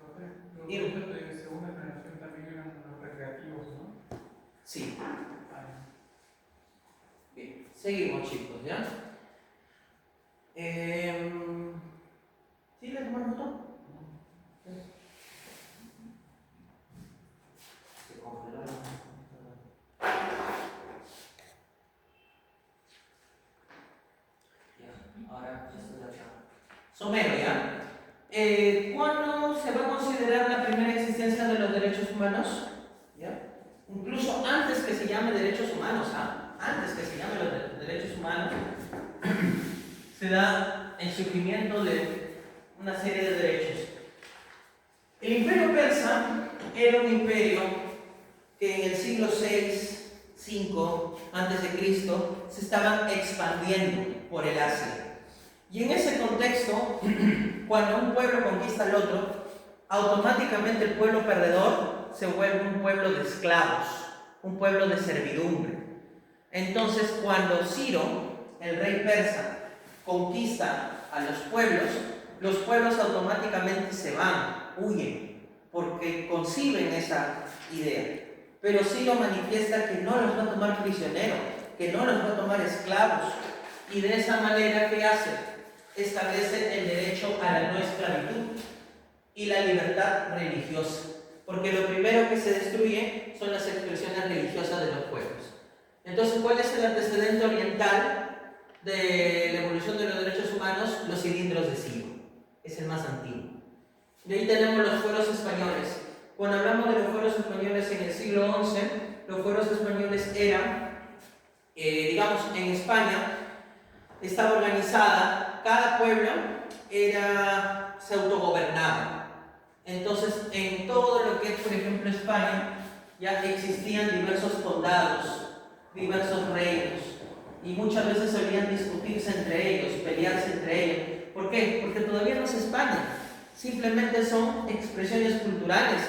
[SPEAKER 4] Los derechos de segunda generación también eran los recreativos, ¿no?
[SPEAKER 1] Sí. Bien, seguimos chicos, ¿ya? ¿Sí les tomaron foto? Se congelaron. Ya, ahora esto ya está. Somero, ¿ya? ¿Cuándo se va a considerar la primera existencia de los derechos humanos? ¿Ya? Incluso antes que se llame derechos humanos, antes que se llame los derechos humanos, se da el surgimiento de una serie de derechos. El imperio persa era un imperio que en el siglo VI, V a.C. se estaban expandiendo por el Asia. Y en ese contexto, cuando un pueblo conquista al otro, automáticamente el pueblo perdedor se vuelve un pueblo de esclavos, un pueblo de servidumbre. Entonces, cuando Ciro, el rey persa, conquista a los pueblos automáticamente se van, huyen, porque conciben esa idea. Pero Ciro manifiesta que no los va a tomar prisioneros, que no los va a tomar esclavos. Y de esa manera, ¿qué hace? Establece el derecho a la no esclavitud y la libertad religiosa. Porque lo primero que se destruye son las expresiones religiosas de los pueblos. Entonces, ¿cuál es el antecedente oriental de la evolución de los derechos humanos? Los cilindros de Ciro. Es el más antiguo. De ahí tenemos los fueros españoles. Cuando hablamos de los fueros españoles en el siglo XI, los fueros españoles eran, digamos, en España estaba organizada, cada pueblo se autogobernaba. Entonces, en todo lo que es, por ejemplo, España, ya existían diversos condados, diversos reinos, y muchas veces solían discutirse entre ellos, pelearse entre ellos. ¿Por qué? Porque todavía no es España, simplemente son expresiones culturales,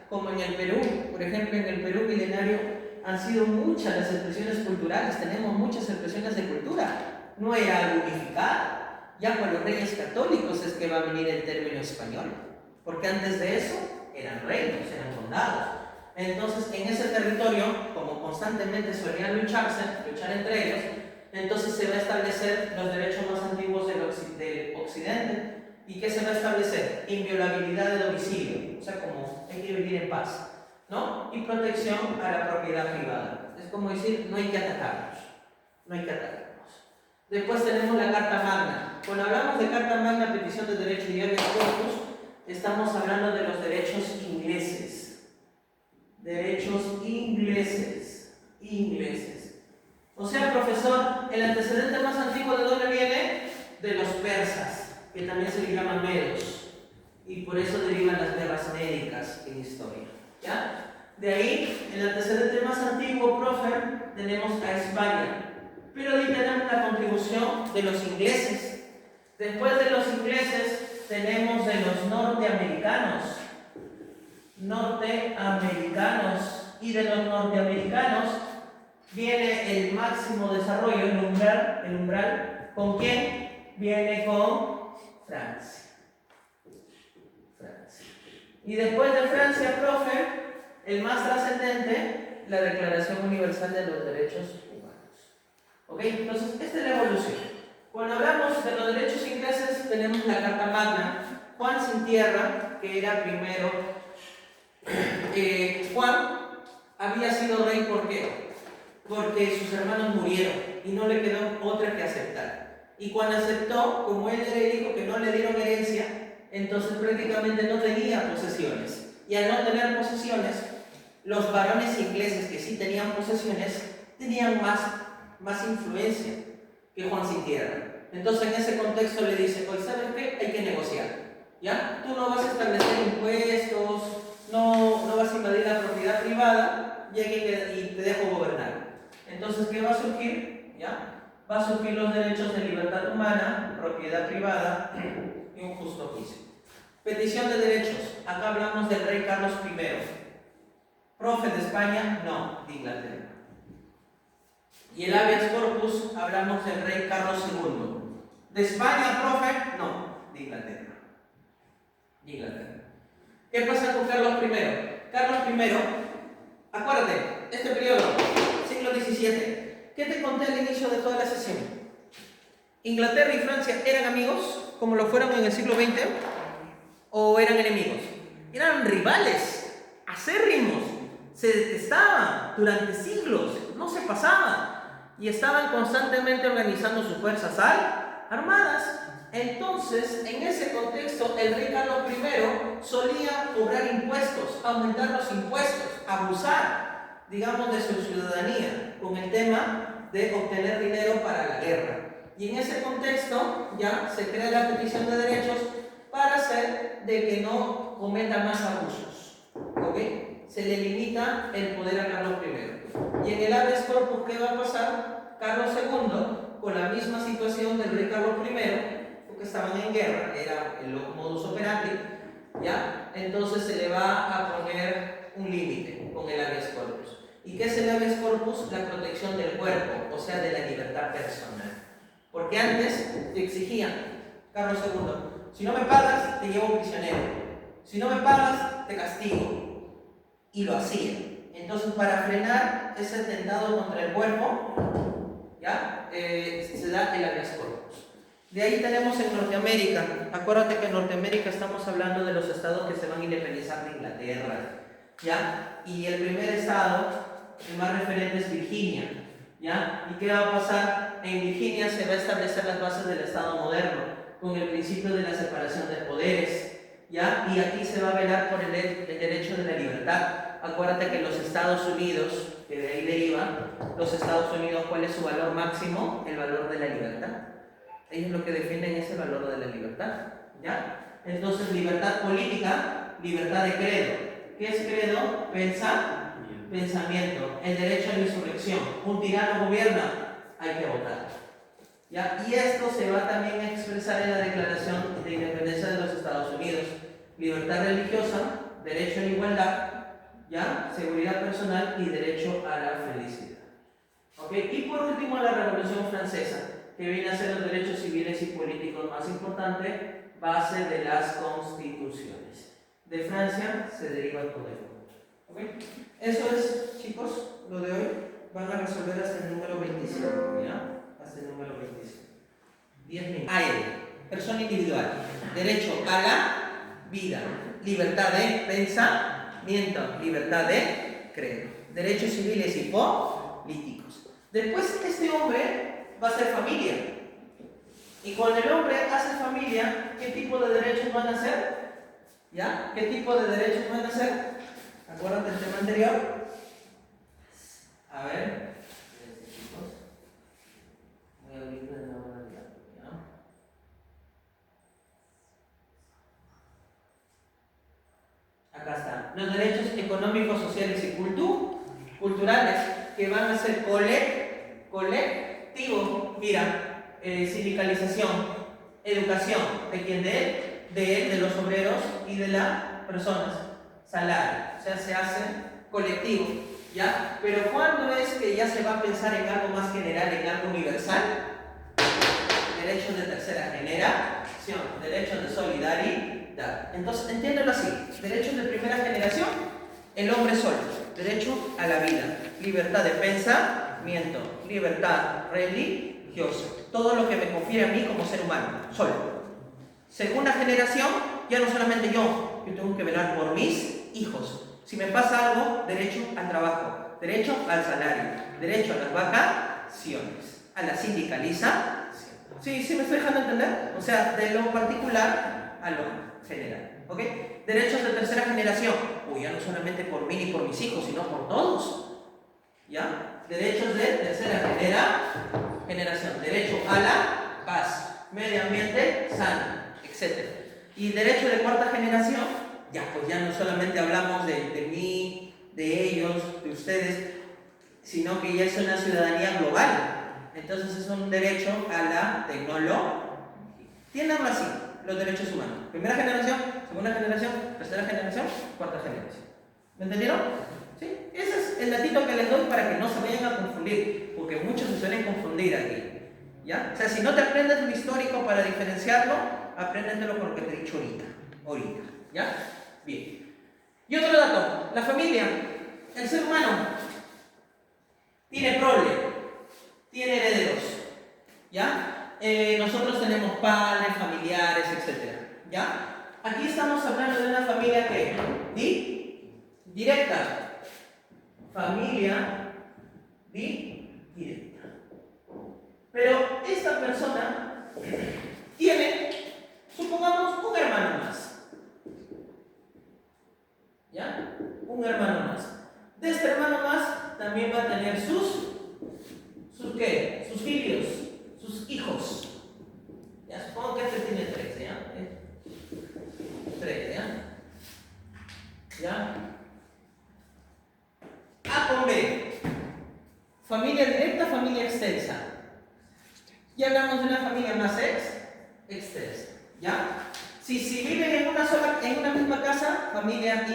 [SPEAKER 1] como en el Perú. Por ejemplo, en el Perú milenario han sido muchas las expresiones culturales, tenemos muchas expresiones de cultura, no era algo unificado. Ya con los reyes católicos es que va a venir el término español, porque antes de eso eran reinos, eran condados. Entonces, en ese territorio, como constantemente solían luchar entre ellos, entonces se va a establecer los derechos más antiguos del occidente. ¿Y qué se va a establecer? Inviolabilidad de domicilio, o sea, como hay que vivir en paz, ¿no? Y protección a la propiedad privada. Es como decir, no hay que atacarnos, no hay que atacarnos. Después tenemos la Carta Magna. Cuando hablamos de Carta Magna, petición de derecho y habeas corpus, estamos hablando de los derechos ingleses. Derechos ingleses. O sea, profesor, el antecedente más antiguo, ¿de dónde viene? De los persas, que también se le llaman medos. Y por eso derivan las guerras médicas en historia. ¿Ya? De ahí, el antecedente más antiguo, profe, tenemos a España. Pero ahí tenemos la contribución de los ingleses. Después de los ingleses, tenemos de los norteamericanos. Y de los norteamericanos viene el máximo desarrollo, el umbral. ¿Con quién? Viene con Francia. Y después de Francia, profe, el más trascendente, la Declaración Universal de los Derechos Humanos. ¿Ok? Entonces, esta es la evolución. Cuando hablamos de los derechos ingleses, tenemos la Carta Magna. Juan sin tierra, que era primero. Juan había sido rey, ¿por qué? Porque sus hermanos murieron y no le quedó otra que aceptar. Y cuando aceptó, como él era el hijo que no le dieron herencia, entonces prácticamente no tenía posesiones. Y al no tener posesiones, los varones ingleses que sí tenían posesiones, tenían más influencia que Juan sin tierra. Entonces en ese contexto le dice, oye, ¿sabes qué? Hay que negociar. ¿Ya? Tú no vas a establecer impuestos, no vas a invadir la propiedad privada y te dejo gobernar. Entonces, ¿qué va a surgir? ¿Ya? Va a surgir los derechos de libertad humana, propiedad privada y un justo juicio. Petición de derechos. Acá hablamos del rey Carlos I. Profe de España, no, de Inglaterra. Y el habeas corpus, hablamos del rey Carlos II. De España, profe, no, de Inglaterra. ¿Qué pasa con Carlos I? Carlos I, acuérdate, este periodo, siglo XVII, ¿qué te conté al inicio de toda la sesión? ¿Inglaterra y Francia eran amigos, como lo fueron en el siglo XX? ¿O eran enemigos? Eran rivales, acérrimos, se detestaban durante siglos, no se pasaban, y estaban constantemente organizando sus fuerzas armadas Entonces, en ese contexto, el rey Carlos I solía cobrar impuestos, aumentar los impuestos, abusar, digamos, de su ciudadanía, con el tema de obtener dinero para la guerra. Y en ese contexto ya se crea la petición de derechos para hacer de que no cometa más abusos. ¿Ok? Se le limita el poder a Carlos I. Y en el habeas corpus, ¿qué va a pasar? Carlos II, con la misma situación del rey Carlos I, porque estaban en guerra, era el modus operandi, ¿ya? Entonces se le va a poner un límite con el habeas corpus. ¿Y qué es el habeas corpus? La protección del cuerpo, o sea, de la libertad personal. Porque antes te exigían, Carlos II, si no me pagas, te llevo prisionero. Si no me pagas, te castigo. Y lo hacía. Entonces, para frenar ese atentado contra el cuerpo, ¿ya? Se da el habeas corpus. De ahí tenemos en Norteamérica. Acuérdate que en Norteamérica estamos hablando de los estados que se van a independizar de Inglaterra, ¿ya? Y el primer estado, el más referente, es Virginia, ¿ya? ¿Y qué va a pasar? En Virginia se va a establecer las bases del estado moderno, con el principio de la separación de poderes, ¿ya? Y aquí se va a velar por el derecho de la libertad. Acuérdate que los Estados Unidos, que de ahí deriva, los Estados Unidos, ¿cuál es su valor máximo? El valor de la libertad. Ellos lo que defienden es el valor de la libertad, ¿ya? Entonces, libertad política, libertad de credo. ¿Qué es credo? Pensamiento. El derecho a la insurrección. Un tirano gobierna, hay que votar, ¿ya? Y esto se va también a expresar en la Declaración de Independencia de los Estados Unidos. Libertad religiosa, derecho a la igualdad, ¿ya? Seguridad personal y derecho a la felicidad. ¿Ok? Y por último, la Revolución Francesa, que viene a ser los derechos civiles y políticos más importantes, base de las constituciones. De Francia se deriva el poder. ¿Ok? Eso es, chicos, lo de hoy. Van a resolver hasta el número 25, ¿ya? Hasta el número 25. 10 minutos. A él, persona individual. Derecho a la vida. Libertad de pensamiento. Libertad de credo. Derechos civiles y políticos. Después, este hombre va a ser familia. Y cuando el hombre hace familia, ¿qué tipo de derechos van a ser? ¿Ya? ¿Qué tipo de derechos van a ser? Acuérdate del tema anterior. A ver. Chicos. Voy a abrir de nuevo la diapositiva. Acá está. Los derechos económicos, sociales y culturales, que van a ser colectivo, mira, sindicalización, educación, ¿de quién? De él, de los obreros y de las personas, salario, o sea, se hace colectivo, ¿ya? Pero ¿cuándo es que ya se va a pensar en algo más general, en algo universal? Derechos de tercera generación, derechos de solidaridad. Entonces, entiéndelo así, derechos de primera generación, el hombre solo, derecho a la vida, libertad de pensamiento, libertad religiosa, todo lo que me confiere a mí como ser humano, solo. Segunda generación, ya no solamente yo tengo que velar por mis hijos. Si me pasa algo, derecho al trabajo, derecho al salario, derecho a las vacaciones, a la sindicalización. ¿Sí me estoy dejando entender? O sea, de lo particular a lo general. ¿Ok? Derechos de tercera generación. Ya no solamente por mí ni por mis hijos, sino por todos. ¿Ya? Derechos de tercera generación. Derecho a la paz, medio ambiente sano, etc. Y derecho de cuarta generación, pues ya no solamente hablamos de mí, de ellos, de ustedes, sino que ya es una ciudadanía global. Entonces es un derecho a la tecnología. Tiéndanlo así, los derechos humanos. Primera generación, segunda generación, tercera generación, cuarta generación. ¿Me entendieron? ¿Sí? Ese es el datito que les doy para que no se vayan a confundir, porque muchos se suelen confundir aquí. ¿Ya? O sea, si no te aprendes un histórico para diferenciarlo, apréndetelo con lo que te he dicho ahorita. ¿Ya? Bien. Y otro dato, la familia, el ser humano, tiene prole, tiene herederos. ¿Ya? Nosotros tenemos padres, familiares, etc. ¿Ya? Aquí estamos hablando de una familia que directa. Familia directa. Pero esta persona tiene, supongamos, un hermano más. ¿Ya? Un hermano más. De este hermano más también va a tener sus ¿qué? Sus filios, sus hijos. Ya, supongo que este tiene 3, ¿ya? 3, ¿ya? ¿Ya? A con B. Familia directa, familia extensa. Ya hablamos de una familia más extensa. ¿Ya? Si viven en una misma casa, familia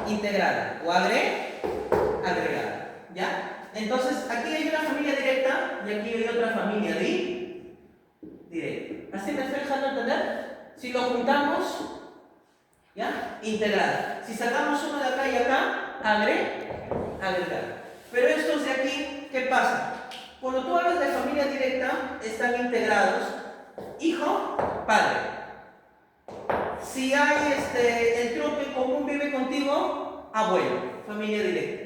[SPEAKER 1] integrada o agregada. ¿Ya? Entonces, aquí hay una familia directa y aquí hay otra familia directa. ¿Así me estoy dejando entender? Si lo juntamos, ¿ya? Integrada. Si sacamos uno de acá y acá, agregada. Pero estos de aquí, ¿qué pasa? Cuando tú hablas de familia directa, están integrados hijo, padre. Si hay el tronco en común vive contigo, abuelo, familia directa.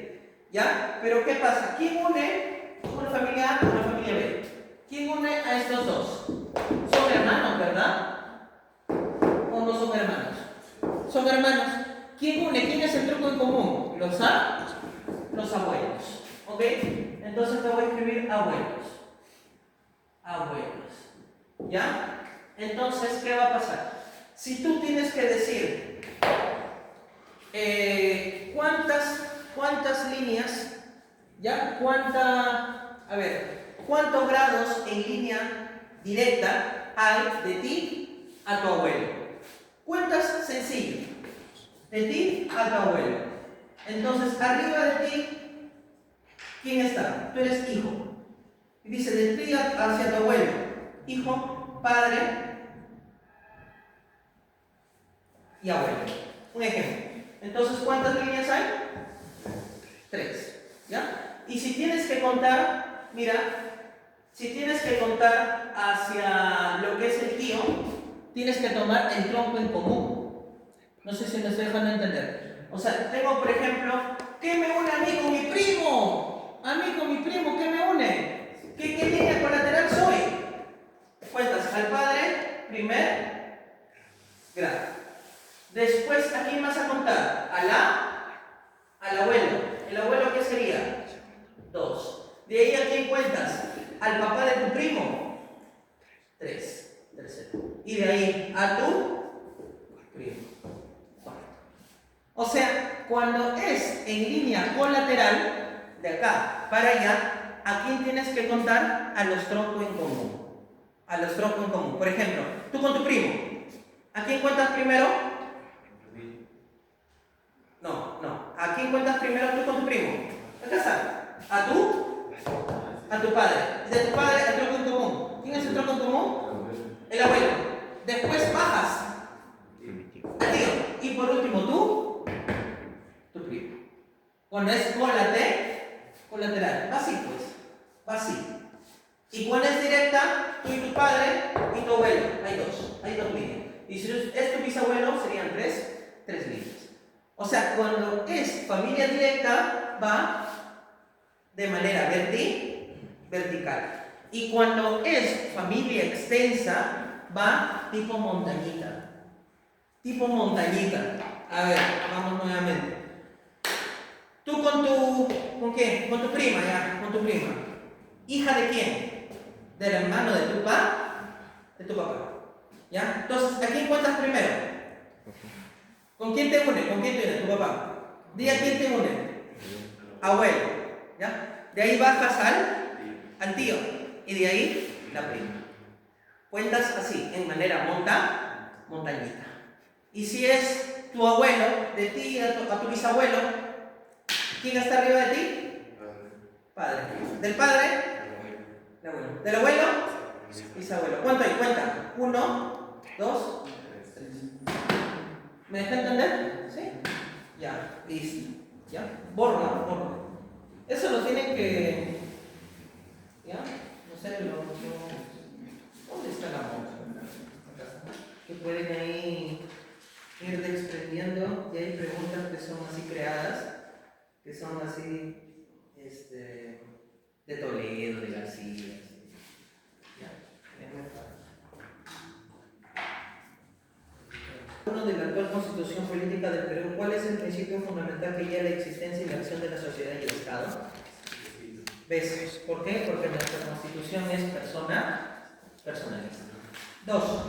[SPEAKER 1] ¿Ya? Pero ¿qué pasa? ¿Quién une una familia A con una familia B? ¿Quién une a estos dos? Son hermanos, ¿verdad? ¿O no son hermanos? Son hermanos. ¿Quién une? ¿Quién es el tronco en común? Los abuelos. ¿Ok? Entonces te voy a escribir abuelos. Abuelos. ¿Ya? Entonces, ¿qué va a pasar? Si tú tienes que decir ¿cuántas líneas? ¿Ya? ¿Cuántos grados en línea directa hay de ti a tu abuelo? Cuentas sencillo. De ti a tu abuelo. Entonces, arriba de ti, ¿quién está? Tú eres hijo. Y dice, de ti hacia tu abuelo. Hijo, padre y abuelo. Un ejemplo. Entonces, ¿cuántas líneas hay? 3. ¿Ya? Y si tienes que contar, mira, si tienes que contar hacia lo que es el tío, tienes que tomar el tronco en común. No sé si me estoy dejando entender. O sea, tengo, por ejemplo, ¿qué me une a mí con mi primo? A mí con mi primo, ¿qué me une? ¿Qué línea colateral soy? Cuentas al padre, primer grado. Después, ¿a quién vas a contar? Al abuelo. ¿El abuelo qué sería? 2. De ahí, ¿a quién cuentas? Al papá de tu primo. 3. Tercero. Y de ahí a tu primo. 4. O sea, cuando es en línea colateral, de acá para allá, ¿a quién tienes que contar? A los troncos en común. A los troncos en común. Por ejemplo, tú con tu primo. ¿A quién cuentas primero? No. ¿A quién cuentas primero tú con tu primo? Acá está. ¿A tú? A tu padre. De tu padre al tronco en común. ¿Quién es el tronco en común? El abuelo. Después bajas al tío. Y por último tú, tu primo. Cuando es colateral. Va así pues. Va así. Y cuando es directa, tú y tu padre y tu abuelo. Hay dos líneas. Y si es tu bisabuelo, serían tres líneas. O sea, cuando es familia directa, va de manera vertical. Y cuando es familia extensa, va tipo montañita. A ver, vamos nuevamente. Tú ¿con quién? Con tu prima, ya, con tu prima. ¿Hija de quién? Del hermano de tu papá. ¿Ya? Entonces, ¿a quién cuentas primero? ¿Con quién te une? Tu papá. Di a quién te une. Abuelo. ¿Ya? De ahí bajas al tío. Y de ahí la prima. Cuentas así, en manera montañita. Y si es tu abuelo, de ti a tu bisabuelo, ¿quién está arriba de ti? Padre. ¿Del padre? El abuelo. ¿Del abuelo? Bisabuelo. ¿Cuánto hay? Cuenta. 1, 2, 3. ¿Me deja entender? ¿Sí? Ya, listo. ¿Ya? Borra. Eso lo tienen que... ¿Ya? No sé, ¿dónde está la monja? Que pueden ahí ir desprendiendo. Y hay preguntas que son así creadas, que son así, de Toledo, de García. ¿Ya? Constitución Política del Perú, ¿cuál es el principio fundamental que guía la existencia y la acción de la sociedad y el Estado? ¿Ves? ¿Por qué? Porque nuestra Constitución es personalista. 2.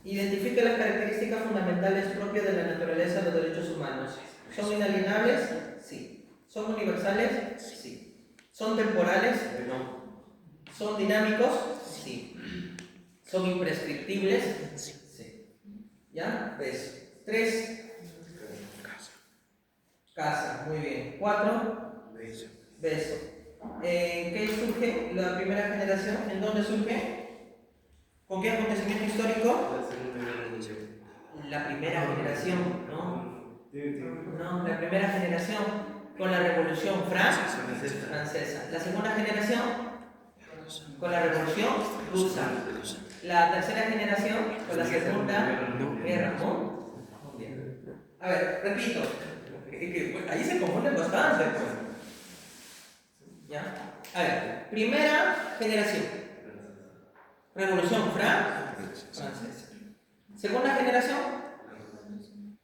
[SPEAKER 1] Identifica las características fundamentales propias de la naturaleza de los derechos humanos. ¿Son inalienables? Sí. ¿Son universales? Sí. ¿Son temporales? No. ¿Son dinámicos? Sí. ¿Son imprescriptibles? Sí. ¿Ya? ¿Ves? 3. Casa. Muy bien. 4. Beso. ¿Qué surge la primera generación? ¿En dónde surge? ¿Con qué acontecimiento histórico?
[SPEAKER 2] La Segunda Guerra Mundial.
[SPEAKER 1] La primera generación, ¿no? No, la primera generación con la Revolución Francesa. La segunda generación con la Revolución Rusa. La tercera generación con la Segunda Guerra Mundial. A ver, repito. Ahí se confunden bastante, pues. ¿Ya? A ver, primera generación. Revolución Francesa. Segunda generación.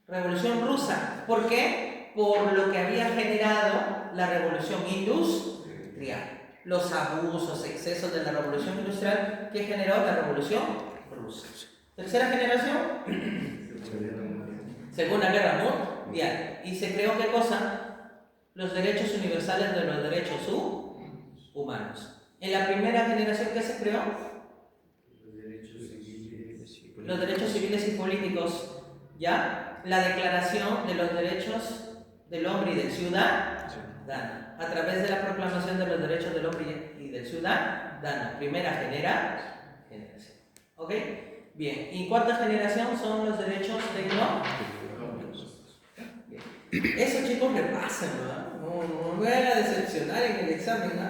[SPEAKER 1] Revolución Rusa. ¿Por qué? Por lo que había generado la Revolución Industrial. Los abusos, excesos de la Revolución Industrial que generó la Revolución Rusa. Tercera generación. Segunda Guerra Mundial. ¿Y se creó qué cosa? Los derechos universales de los derechos humanos. En la primera generación, ¿qué se creó? Los derechos civiles y políticos, ¿ya? La declaración de los derechos del hombre y del ciudadano, a través de la proclamación de los derechos del hombre y del ciudadano. Primera generación. ¿Ok? Bien. Y cuarta generación son los derechos tecnológicos. Eso, chicos, me pasan, ¿verdad? No me van a decepcionar en el examen, ¿no?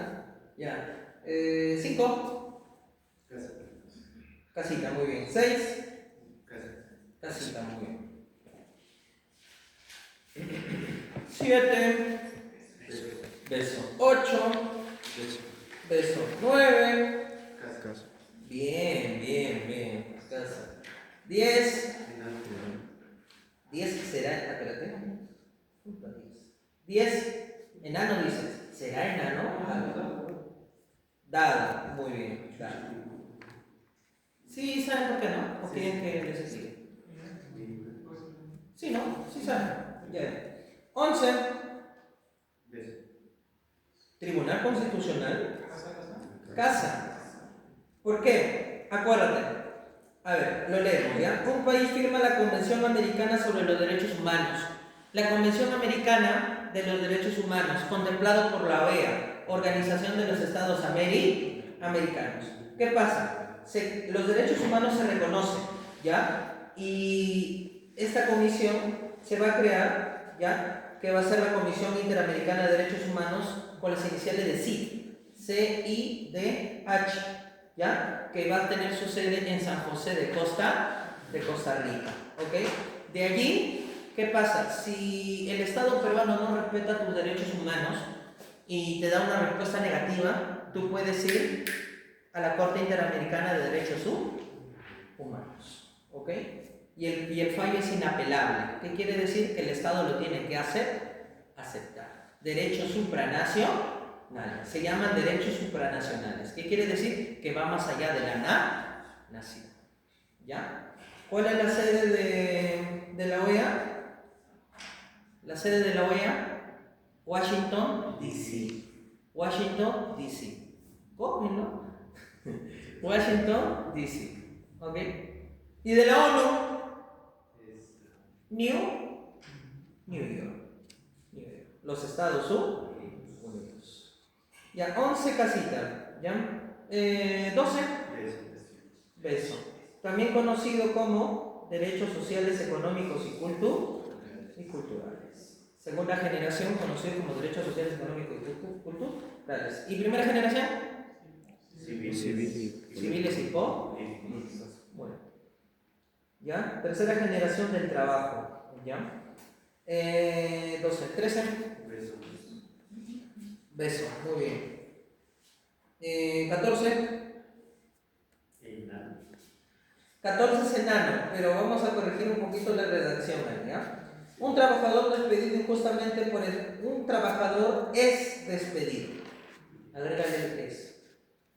[SPEAKER 1] Ya. 5. Casita, muy bien. 6. Casita, muy bien. 7. Beso. 8. Beso. 9. Bien. Casa. 10. 10 será, espérate. 10. Enano dices. ¿Será enano? Dado. Muy bien. Dado. Sí, ¿saben por qué no? ¿O quieren que les explique? Sí, ¿no? Sí saben. Ya. 11. Tribunal Constitucional. Casa. ¿Por qué? Acuérdate. A ver, lo leemos, ¿ya? Un país firma la Convención Americana sobre los Derechos Humanos. La Convención Americana de los Derechos Humanos, contemplado por la OEA, Organización de los Estados Americanos. ¿Qué pasa? Los derechos humanos se reconocen, ¿ya? Y esta comisión se va a crear, ¿ya? Que va a ser la Comisión Interamericana de Derechos Humanos con las iniciales de CIDH, ¿ya? Que va a tener su sede en San José de Costa Rica, ¿ok? De allí, ¿qué pasa? Si el Estado peruano no respeta tus derechos humanos y te da una respuesta negativa, tú puedes ir a la Corte Interamericana de Derechos Humanos, ¿ok? Y el fallo es inapelable. ¿Qué quiere decir? Que el Estado lo tiene que aceptar. Derechos supranacionales. Se llaman derechos supranacionales. ¿Qué quiere decir? Que va más allá de la nación. ¿Ya? ¿Cuál es la sede de la OEA? La sede de la OEA, Washington, D.C. Washington, D.C. Cóprenlo. Washington, D.C. ¿Ok? Y de la ONU, New York. Los Estados Unidos. Ya, 11 casita. ¿Ya? 12. Beso. También conocido como derechos sociales, económicos y culturales. Segunda generación, conocido como derechos sociales, económicos y culturales. ¿Y primera generación? Civiles y políticos. Bueno. ¿Ya? Tercera generación del trabajo. ¿Ya? 12. 13. Beso. Muy bien. 14. 14 es enano, pero vamos a corregir un poquito la redacción ahí, ¿ya? Un trabajador despedido injustamente por un trabajador es despedido. Agrégale el es.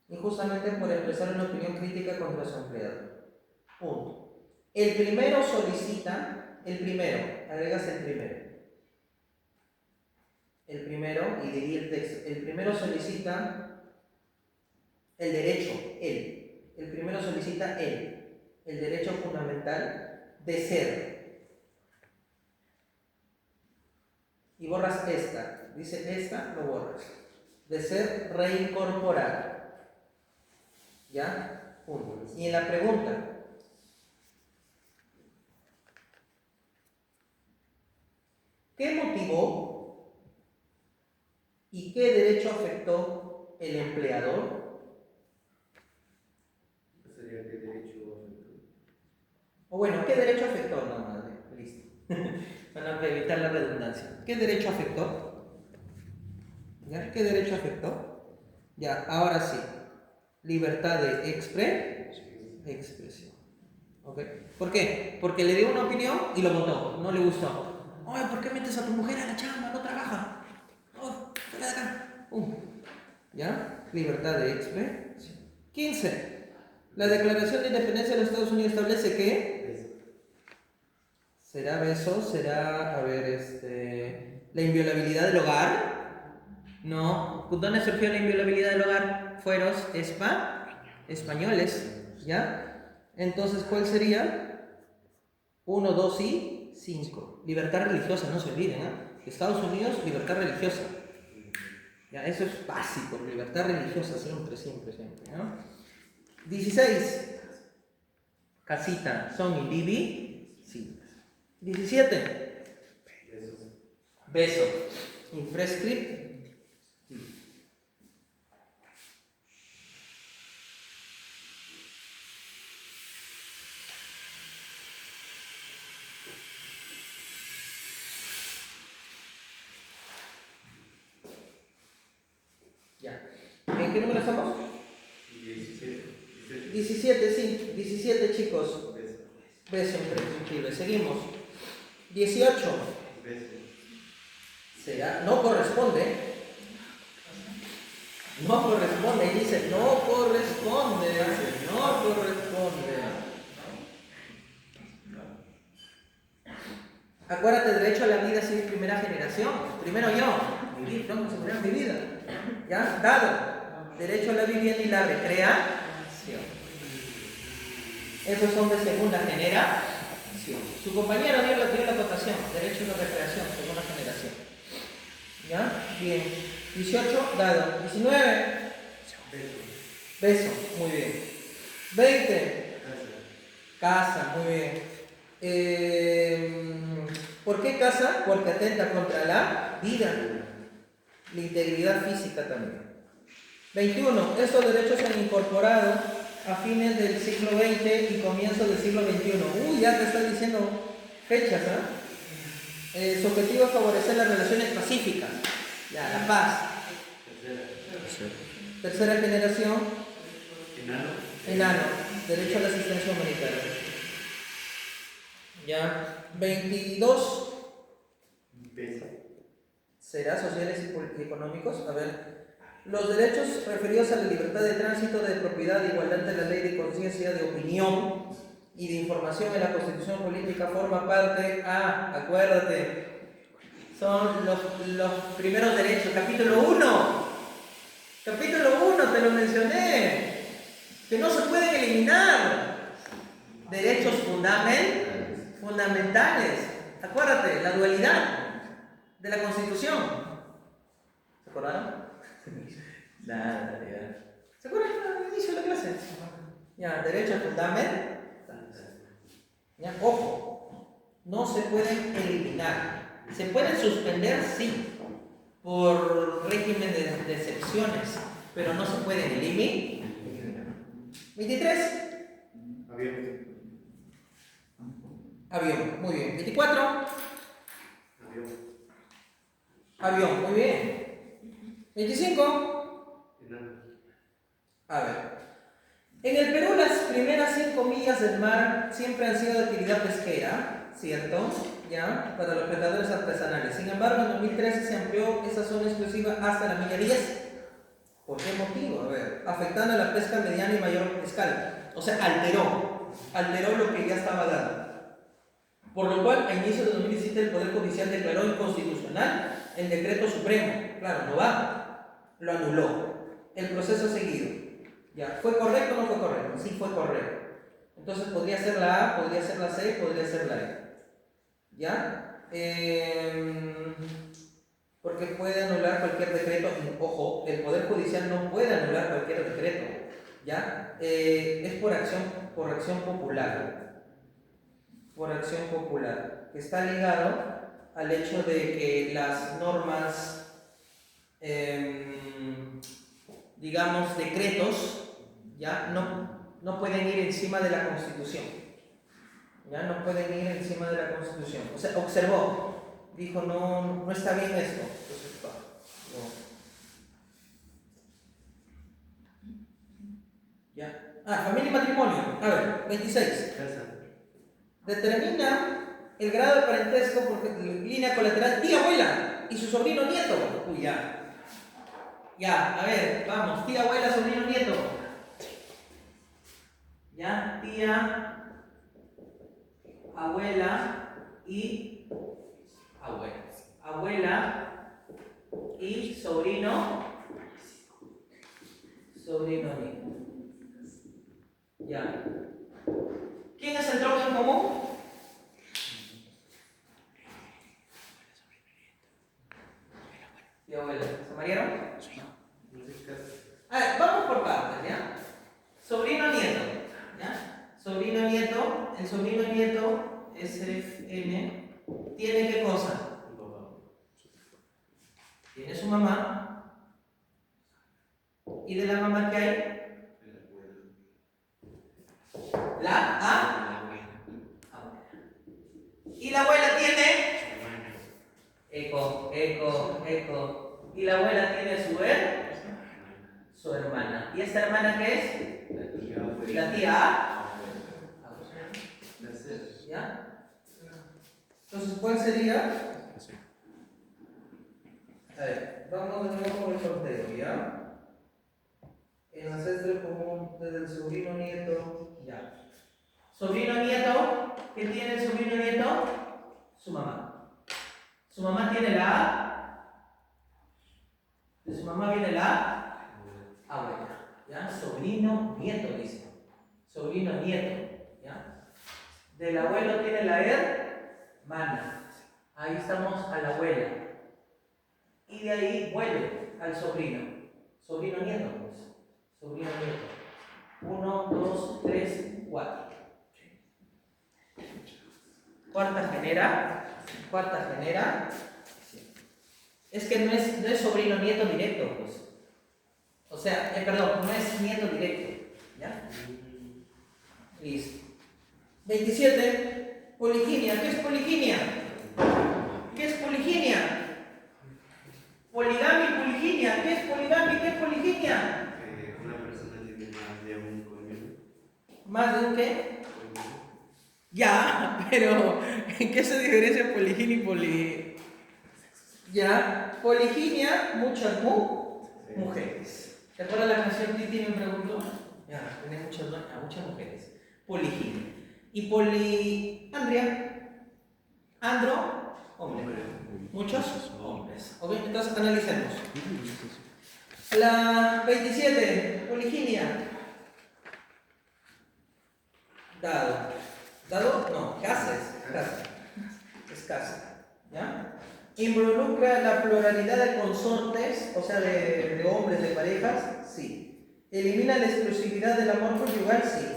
[SPEAKER 1] Injustamente por expresar una opinión crítica contra su empleador. Punto. El primero solicita, agregas el primero. El primero, y diría el texto, el primero solicita el derecho, él. El primero solicita él, el derecho fundamental de ser. Y borras esta, dice esta, lo borras. De ser reincorporado. ¿Ya? Punto. Y en la pregunta, ¿qué motivó y qué derecho afectó el empleador?
[SPEAKER 2] Sería que derecho afectó.
[SPEAKER 1] O bueno, ¿qué derecho afectó? No, madre, listo. Para evitar la redundancia. ¿Qué derecho afectó? ¿Ya? ¿Qué derecho afectó? Ya, ahora sí. Libertad de expresión. ¿Ok? ¿Por qué? Porque le dio una opinión y lo votó. No le gustó. Oye, ¿por qué metes a tu mujer a la chamba? No trabaja. Oh, fuera de acá. ¿Ya? Libertad de expresión. 15. La Declaración de Independencia de los Estados Unidos establece que será beso, será, la inviolabilidad del hogar. No. ¿Dónde surgió la inviolabilidad del hogar? Fueros españoles. ¿Ya? Entonces, ¿cuál sería? 1, 2 y 5. Libertad religiosa, no se olviden, ¿eh? Estados Unidos, libertad religiosa. Ya, eso es básico, libertad religiosa siempre, ¿no? 16. Casita, son y Bibi, sí. 17. Beso. Infrescript. Ya. ¿En qué número estamos?
[SPEAKER 2] 17.
[SPEAKER 1] 17, sí. 17, chicos. Beso imprescriptible. Seguimos. 18.
[SPEAKER 2] Beso.
[SPEAKER 1] Será, no corresponde. No corresponde. Y dice, no corresponde. No corresponde. Acuérdate, derecho a la vida civil primera generación. Primero yo. Vivir, no, como si fuera mi vida. ¿Ya? Dado. Derecho a la vivienda y la recreación. Esos son de segunda generación. Su compañero dio la acotación. Derecho a la recreación, segunda generación. ¿Ya? Bien. 18, dado. 19. Beso. Muy bien. 20. Casa. Muy bien. ¿Por qué casa? Porque atenta contra la vida, la integridad física también. 21. Estos derechos se han incorporado a fines del siglo XX y comienzos del siglo XXI. Ya te está diciendo fechas, ¿eh? Su objetivo es favorecer las relaciones pacíficas, ya, la paz. Tercera generación. Enano. Derecho a la asistencia humanitaria. Ya. 22. ¿Será sociales y económicos? A ver. Los derechos referidos a la libertad de tránsito, de propiedad, de igualdad ante la ley, de conciencia, de opinión y de información en la Constitución Política forma parte, acuérdate, son los primeros derechos. Capítulo 1. Capítulo 1, te lo mencioné. Que no se pueden eliminar. Derechos fundamentales. Acuérdate, la dualidad de la Constitución. ¿Se acordaron? Nada, ya. ¿Se acuerdan al inicio de la clase? Ya, derechos fundamentales. Ya, ojo, no se pueden eliminar. Se pueden suspender, sí, por régimen de excepciones, pero no se pueden eliminar. 23. Avión, muy bien. 24. Avión, muy bien. 25. A ver. En el Perú las primeras 5 millas del mar siempre han sido de actividad pesquera, ¿cierto? ¿Ya? Para los pescadores artesanales. Sin embargo, en 2013 se amplió esa zona exclusiva hasta la milla 10. ¿Por qué motivo? A ver, afectando a la pesca mediana y mayor escala. O sea, alteró lo que ya estaba dado. Por lo cual, a inicios de 2017 el Poder Judicial declaró inconstitucional el decreto supremo. Claro, no va, lo anuló. El proceso seguido. ¿Ya? ¿Fue correcto o no fue correcto? Sí, fue correcto. Entonces podría ser la A, podría ser la C, podría ser la E. ¿Ya? Porque puede anular cualquier decreto. Ojo, el Poder Judicial no puede anular cualquier decreto. ¿Ya? Es por acción popular. Por acción popular. Que está ligado al hecho de que las normas, digamos, decretos, ya no pueden ir encima de la Constitución. Ya no pueden ir encima de la Constitución. O sea, observó, dijo, no está bien esto. Entonces, no. Ya. Familia y matrimonio. A ver, 26.
[SPEAKER 2] Casa.
[SPEAKER 1] Determina el grado de parentesco por línea colateral, tía, abuela y su sobrino nieto. Uy, ya. Ya, a ver, vamos, tía, abuela, sobrino, nieto. Ya, tía, abuela y abuela. Abuela y sobrino nieto. Ya. ¿Quién es el tronco en común? Tía, abuela. ¿Se marearon?
[SPEAKER 2] No sé qué casa.
[SPEAKER 1] A ver, vamos por partes, ¿ya? Sobrino nieto, ¿ya? Sobrino nieto, el sobrino nieto, SFN, ¿tiene qué cosa?
[SPEAKER 2] Un papá.
[SPEAKER 1] Tiene su mamá. ¿Y de la mamá qué hay?
[SPEAKER 2] El abuelo.
[SPEAKER 1] La
[SPEAKER 2] La abuela.
[SPEAKER 1] abuela. ¿Y la abuela tiene?
[SPEAKER 2] Hermana.
[SPEAKER 1] Eco. ¿Y la abuela tiene su hermana? ¿Y esta hermana qué es?
[SPEAKER 2] La tía abuela.
[SPEAKER 1] La tía
[SPEAKER 2] Abuela. La C.
[SPEAKER 1] ¿Ya? Entonces, ¿cuál sería? A ver, vamos de nuevo con el sorteo, ¿ya? El ancestro común desde el sobrino nieto, ya. Sobrino nieto, ¿qué tiene el sobrino nieto? Su mamá. Su mamá tiene la A. De su mamá viene la abuela, ¿ya? Sobrino nieto, dice. Sobrino nieto, ¿ya? Del abuelo tiene la hermana. Ahí estamos a la abuela. Y de ahí vuelve al sobrino. Sobrino nieto, pues. Sobrino nieto. 1, 2, 3, 4. Cuarta genera. Es que no es sobrino nieto directo, pues. O sea, perdón, no es nieto directo. ¿Ya? Listo. 27. Poliginia. ¿Qué es poliginia? ¿Qué es poliginia? Poligamia y poliginia. ¿Qué es poligamia y qué es poliginia?
[SPEAKER 2] Una persona tiene más de un cónyuge.
[SPEAKER 1] ¿Más de un qué?
[SPEAKER 2] Cónyuge.
[SPEAKER 1] Ya, pero ¿en qué se diferencia poliginia y poli...? Ya, poliginia, muchas mujeres. ¿Te acuerdas la canción Titi me preguntó? Ya, tiene muchas mujeres. Poliginia. Y poliandria. Andro, hombre. Muchos hombres. ¿Ok? Entonces analicemos. La 27, poliginia. Dado. ¿Dado? No, cases. Es casa. ¿Ya? ¿Involucra la pluralidad de consortes, o sea, de hombres, de parejas? Sí. ¿Elimina la exclusividad del amor conyugal? Sí.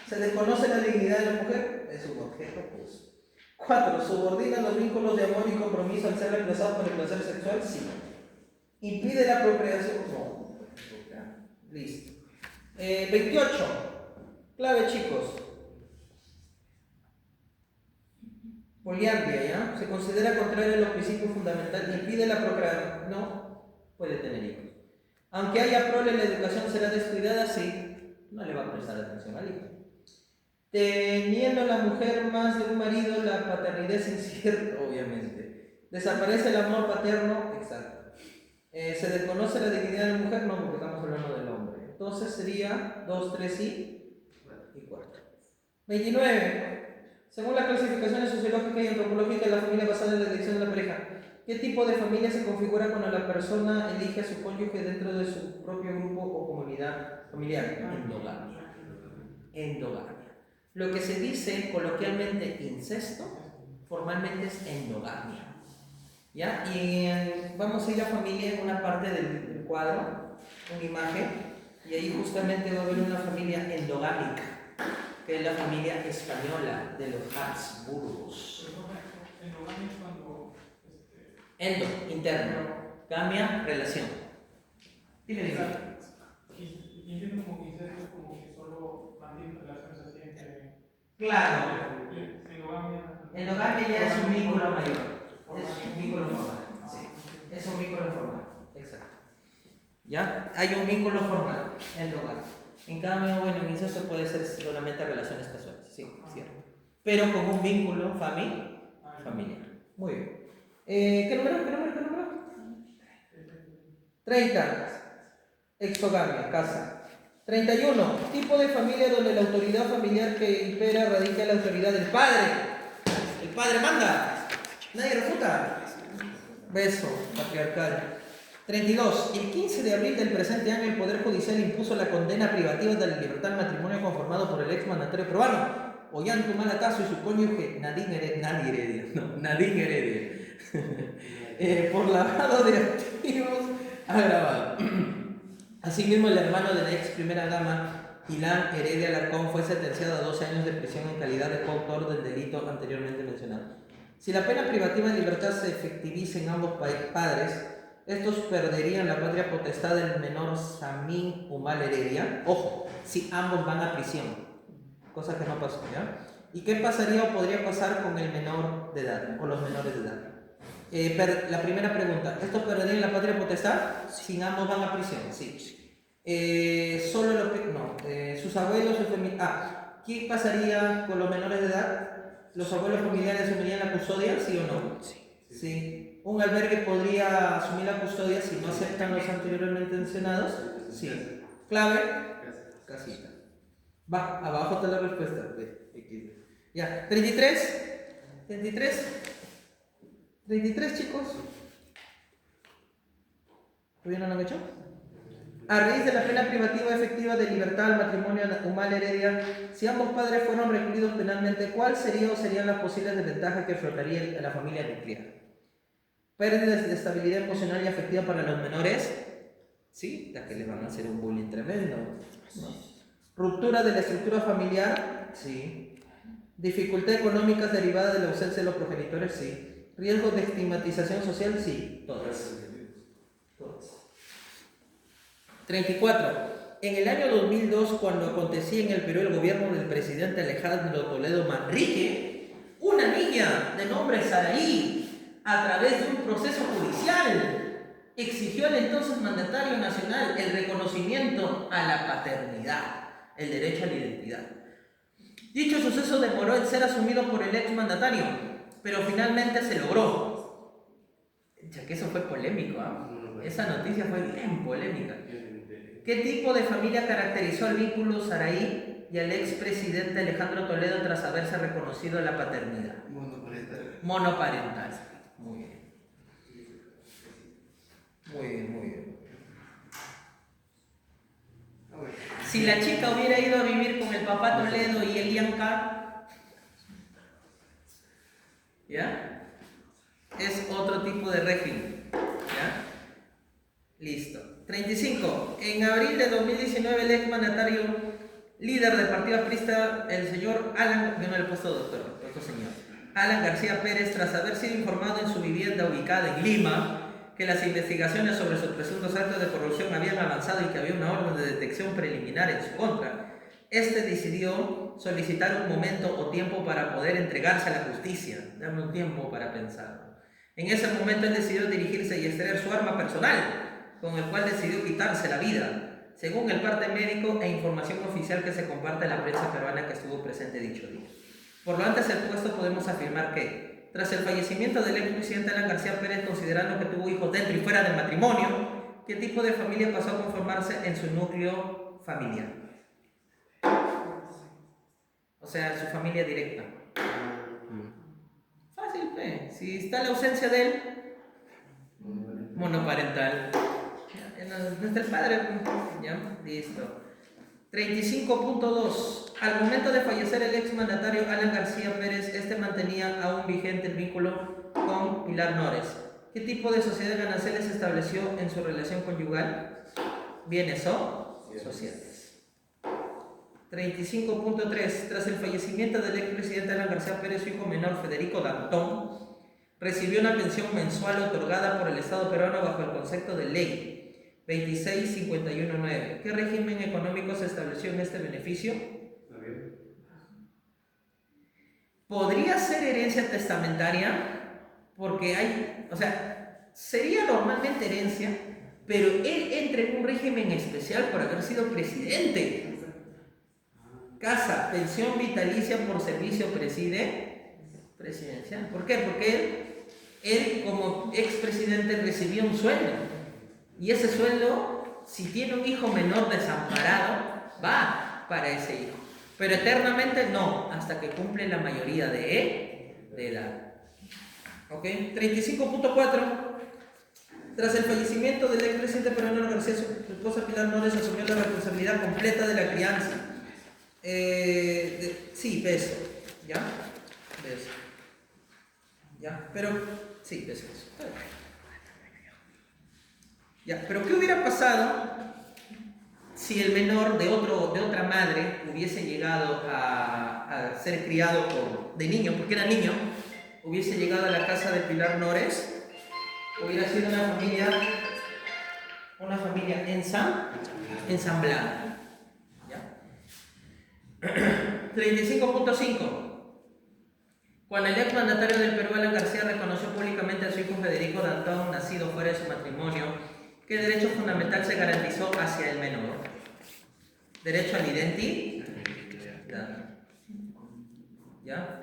[SPEAKER 1] ¿Se desconoce la dignidad de la mujer? Es un objeto, pues. 4. ¿Subordina los vínculos de amor y compromiso al ser reemplazado por el placer sexual? Sí. ¿Impide la procreación? No. Listo. 28. Clave, chicos. Poliandria, ¿ya? Se considera contrario a los principios fundamentales. ¿Impide la procreación? No. Puede tener hijos. Aunque haya prole, la educación será descuidada, sí.
[SPEAKER 3] no le va a prestar atención al hijo. Teniendo la mujer más de un marido, la paternidad es incierta, obviamente. Desaparece el amor paterno, exacto. Se desconoce la dignidad de la mujer, no, porque estamos hablando del hombre. Entonces sería 2, 3 y 4. 29. Según las clasificaciones sociológicas y antropológicas de la familia basada en la elección de la pareja, ¿qué tipo de familia se configura cuando la persona elige a su cónyuge dentro de su propio grupo o comunidad familiar? Endogamia. Endogamia. Lo que se dice coloquialmente incesto, formalmente es endogamia. ¿Ya? Y vamos a ir a familia en una parte del cuadro, una imagen, y ahí justamente va a haber una familia endogámica, que es la familia española de los Habsburgos.
[SPEAKER 4] Endogamia es cuando
[SPEAKER 3] Endo, interno. Gamia, relación. Dime, dime.
[SPEAKER 4] y entiendo como que incesto es como que solo mantiene relaciones así entre.
[SPEAKER 3] Claro.
[SPEAKER 4] Endogamia.
[SPEAKER 3] Endogamia ya es un vínculo mayor. Es un vínculo formal. Sí. Es un vínculo formal. Exacto. ¿Ya? Hay un vínculo formal, endogamia. En cambio, bueno, en incesto puede ser solamente relaciones casuales. Sí, cierto. Pero con un vínculo familiar. Muy bien. ¿Qué número? 30. Exogamia, casa. 31. Tipo de familia donde la autoridad familiar que impera radica en la autoridad del padre. El padre manda. Nadie refuta. Beso, patriarcal. 32. El 15 de abril del presente año el Poder Judicial impuso la condena privativa de la libertad al matrimonio conformado por el ex mandatario peruano Ollanta Humala Tasso y su cónyuge Nadine Heredia. Por lavado de activos agravado. Asimismo, el hermano de la ex primera dama, Ilan Heredia Alarcón, fue sentenciado a 12 años de prisión en calidad de coautor del delito anteriormente mencionado. Si la pena privativa de libertad se efectiviza en ambos padres, estos perderían la patria potestad del menor Samín Humala Heredia. Ojo, si ambos van a prisión, cosa que no pasó, ¿ya? ¿Y qué pasaría o podría pasar con el menor de edad o los menores de edad? La primera pregunta, ¿estos perderían la patria potestad? Si ambos van a prisión, sí. Solo lo que... No, sus abuelos o familia... ¿qué pasaría con los menores de edad? ¿Los abuelos familiares asumirían la custodia, sí o no? Sí. ¿Un albergue podría asumir la custodia si no aceptan los anteriormente mencionados? Sí. ¿Clave? Casita. Va, abajo está la respuesta. Ya, 33, chicos. ¿Todavía no lo han hecho? A raíz de la pena privativa efectiva de libertad al matrimonio Humala Heredia, si ambos padres fueron recluidos penalmente, ¿cuál sería o serían las posibles desventajas que afrontaría la familia nuclear? Pérdidas de estabilidad emocional y afectiva para los menores, ¿sí? Ya que le van a hacer un bullying tremendo, ¿no? Ruptura de la estructura familiar, sí. Dificultad económicas derivadas de la ausencia de los progenitores, sí. Riesgos de estigmatización social, sí. Todas. 34. En el año 2002, cuando acontecía en el Perú el gobierno del presidente Alejandro Toledo Manrique, una niña de nombre Saraí, a través de un proceso judicial, exigió al entonces mandatario nacional el reconocimiento a la paternidad, el derecho a la identidad. Dicho suceso demoró en ser asumido por el ex mandatario, pero finalmente se logró. Ya que eso fue polémico, ¿eh? Esa noticia fue bien polémica. ¿Qué tipo de familia caracterizó al vínculo Saraí y al expresidente Alejandro Toledo tras haberse reconocido la paternidad? Monoparental. Muy bien. Muy bien. Si la chica hubiera ido a vivir con el papá Toledo y el Ianca, ¿ya? Es otro tipo de régimen, ¿ya? Listo. 35. En abril de 2019, el ex mandatario, líder del partido aprista, el señor Alan, yo no le he puesto doctor, señor, Alan García Pérez, tras haber sido informado en su vivienda ubicada en Lima, que las investigaciones sobre sus presuntos actos de corrupción habían avanzado y que había una orden de detección preliminar en su contra, este decidió solicitar un momento o tiempo para poder entregarse a la justicia, darme un tiempo para pensarlo. En ese momento él decidió dirigirse y extraer su arma personal, con el cual decidió quitarse la vida. según el parte médico e información oficial que se comparte en la prensa peruana que estuvo presente dicho día. Por lo antes expuesto, podemos afirmar que, tras el fallecimiento del expresidente Alan García Pérez, considerando que tuvo hijos dentro y fuera del matrimonio, ¿qué tipo de familia pasó a conformarse en su núcleo familiar? O sea, en su familia directa. Fácil, si está la ausencia de él, monoparental. No está el padre, ya, listo. 35.2. Al momento de fallecer el exmandatario Alan García Pérez, este mantenía aún vigente el vínculo con Pilar Nores. ¿Qué tipo de sociedad ganancial se estableció en su relación conyugal? Bienes o sociales. 35.3. Tras el fallecimiento del expresidente Alan García Pérez, su hijo menor Federico Dantón recibió una pensión mensual otorgada por el Estado peruano bajo el concepto de ley 26519. ¿Qué régimen económico se estableció en este beneficio? Podría ser herencia testamentaria, porque hay, o sea, sería normalmente herencia, pero él entra en un régimen especial por haber sido presidente. Casa, pensión vitalicia por servicio presidencial. ¿Por qué? Porque él como expresidente recibía un sueldo. Y ese sueldo, si tiene un hijo menor desamparado, va para ese hijo. Pero eternamente no, hasta que cumple la mayoría de edad. ¿Ok? 35.4. Tras el fallecimiento del expresidente peruano García, su esposa Pilar Nores asumió la responsabilidad completa de la crianza. Sí, peso. ¿Ya? Peso. ¿Ya? Pero, sí, peso. Ya, pero ¿qué hubiera pasado si el menor de otra madre hubiese llegado a ser criado de niño, porque era niño, hubiese llegado a la casa de Pilar Nores? Hubiera sido una familia ensamblada. ¿Ya? 35.5. Cuando el exmandatario del Perú, Alan García, reconoció públicamente a su hijo Federico Dantón, nacido fuera de su matrimonio, ¿qué derecho fundamental se garantizó hacia el menor? Derecho a la identidad. ¿Ya?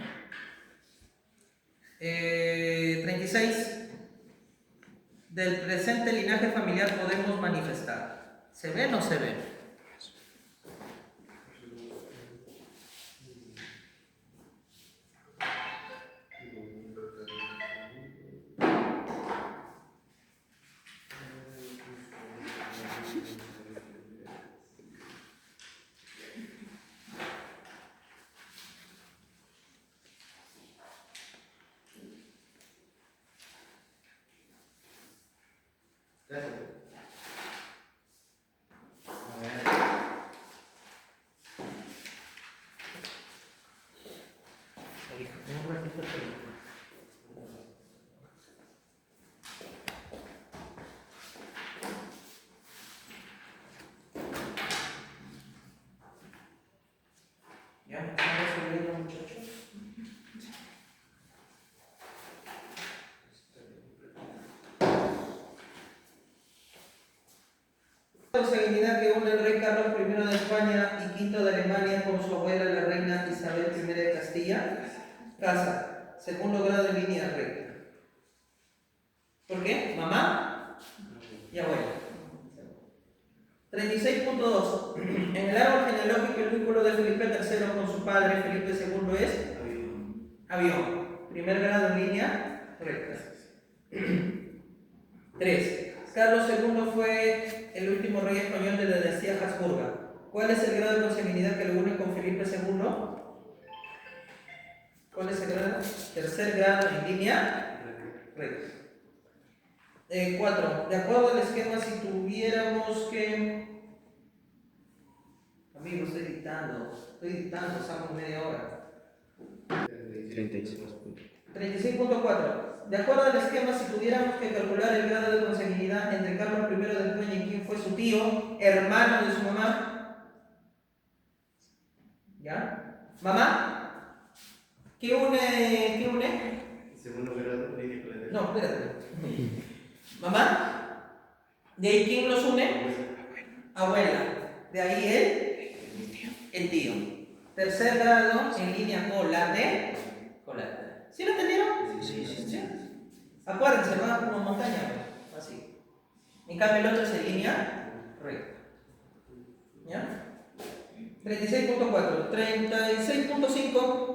[SPEAKER 3] 36. Del presente linaje familiar podemos manifestar. ¿Se ve o no se ve? ¿Ya? ¿Estamos subiendo, muchachos? La consanguinidad que une el rey Carlos I de España y V de Alemania con su abuela, la reina Isabel I de Castilla. Casa, segundo grado en línea recta. ¿Por qué? Mamá y abuela. 36.2. En el árbol genealógico, el vínculo de Felipe III con su padre, Felipe II, es avión. Primer grado en línea recta. 3. Carlos II fue el último rey español de la dinastía Habsburga. ¿Cuál es el grado de consanguinidad que lo une con Felipe II? ¿Cuál es el grado? Tercer grado en línea recta. 4. De acuerdo al esquema, si tuviéramos que... Amigo, estoy dictando, estamos media hora. 36.4. De acuerdo al esquema, si tuviéramos que calcular el grado de consanguinidad entre Carlos I de España y quien fue su tío, hermano de su mamá. ¿Ya? ¿Mamá? ¿Qué une?
[SPEAKER 2] Segundo grado, línea colateral.
[SPEAKER 3] No, espérate. ¿Mamá? ¿De ahí quién los une? abuela. De ahí el tío. Tercer grado en línea colateral. ¿Sí lo entendieron? Sí. Acuérdense, va como montaña, pues, así. En cambio el otro es en línea recta. ¿Ya? 36.4, 36.5.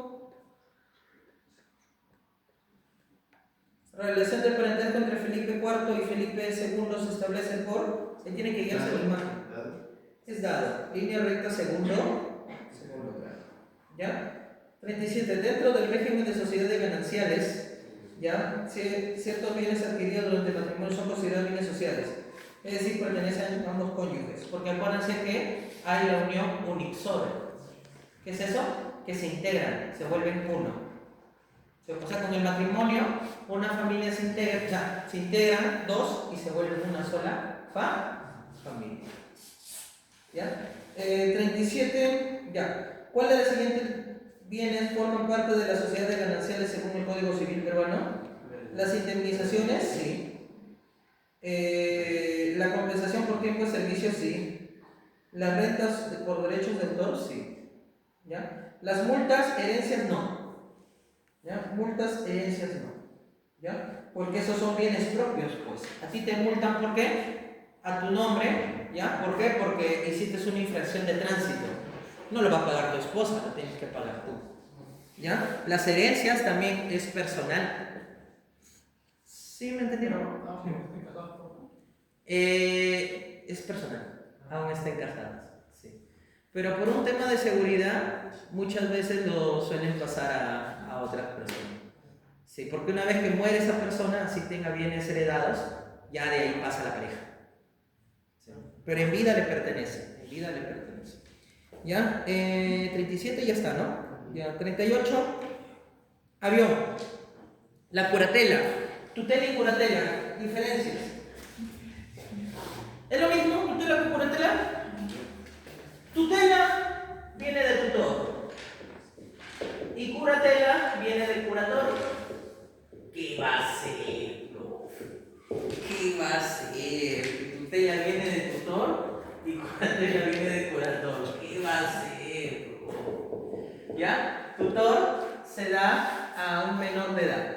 [SPEAKER 3] Relación de parentesco entre Felipe IV y Felipe II se establece por. Se tiene que guiarse la imagen. Es dado. Línea recta segundo grado. ¿Ya? 37. Dentro del régimen de sociedades gananciales, ¿ya? Ciertos bienes adquiridos durante el matrimonio son considerados bienes sociales. Es decir, pertenecen a ambos cónyuges. Porque acuérdense que hay la unión unixoide. ¿Qué es eso? Que se integran, se vuelven uno. O sea, con el matrimonio, una familia se integran dos y se vuelven una sola familia. ¿Ya? 37, ya. ¿Cuál de los siguientes bienes forman parte de las sociedades gananciales según el Código Civil peruano? Las indemnizaciones, sí. La compensación por tiempo de servicio, sí. Las rentas por derechos de autor, sí. ¿Ya? Las multas, herencias, no. ¿Ya? Multas, herencias, no. ¿Ya? Porque esos son bienes propios, pues. A ti te multan, ¿por qué? A tu nombre, ¿ya? ¿Por qué? Porque hiciste una infracción de tránsito. No lo va a pagar tu esposa, lo tienes que pagar tú. ¿Ya? Las herencias también es personal. ¿Sí me entendieron? Es personal, aún estén casados. Sí. Pero por un tema de seguridad, muchas veces lo suelen pasar a otras personas. Sí, porque una vez que muere esa persona, así tenga bienes heredados, ya de ahí pasa la pareja. Sí. Pero en vida le pertenece. ¿Ya? 37 ya está, ¿no? Ya, 38. Avión. La curatela. Tutela y curatela. Diferencias. ¿Es lo mismo tutela que curatela? Tutela viene de tutor. Y curatela viene de curatorio. ¿Qué va a ser, profe? ¿Qué va a ser? Tutela viene de tutor y curatela viene de curatorio. ¿Qué va a ser, profe? ¿Ya? Tutor se da a un menor de edad.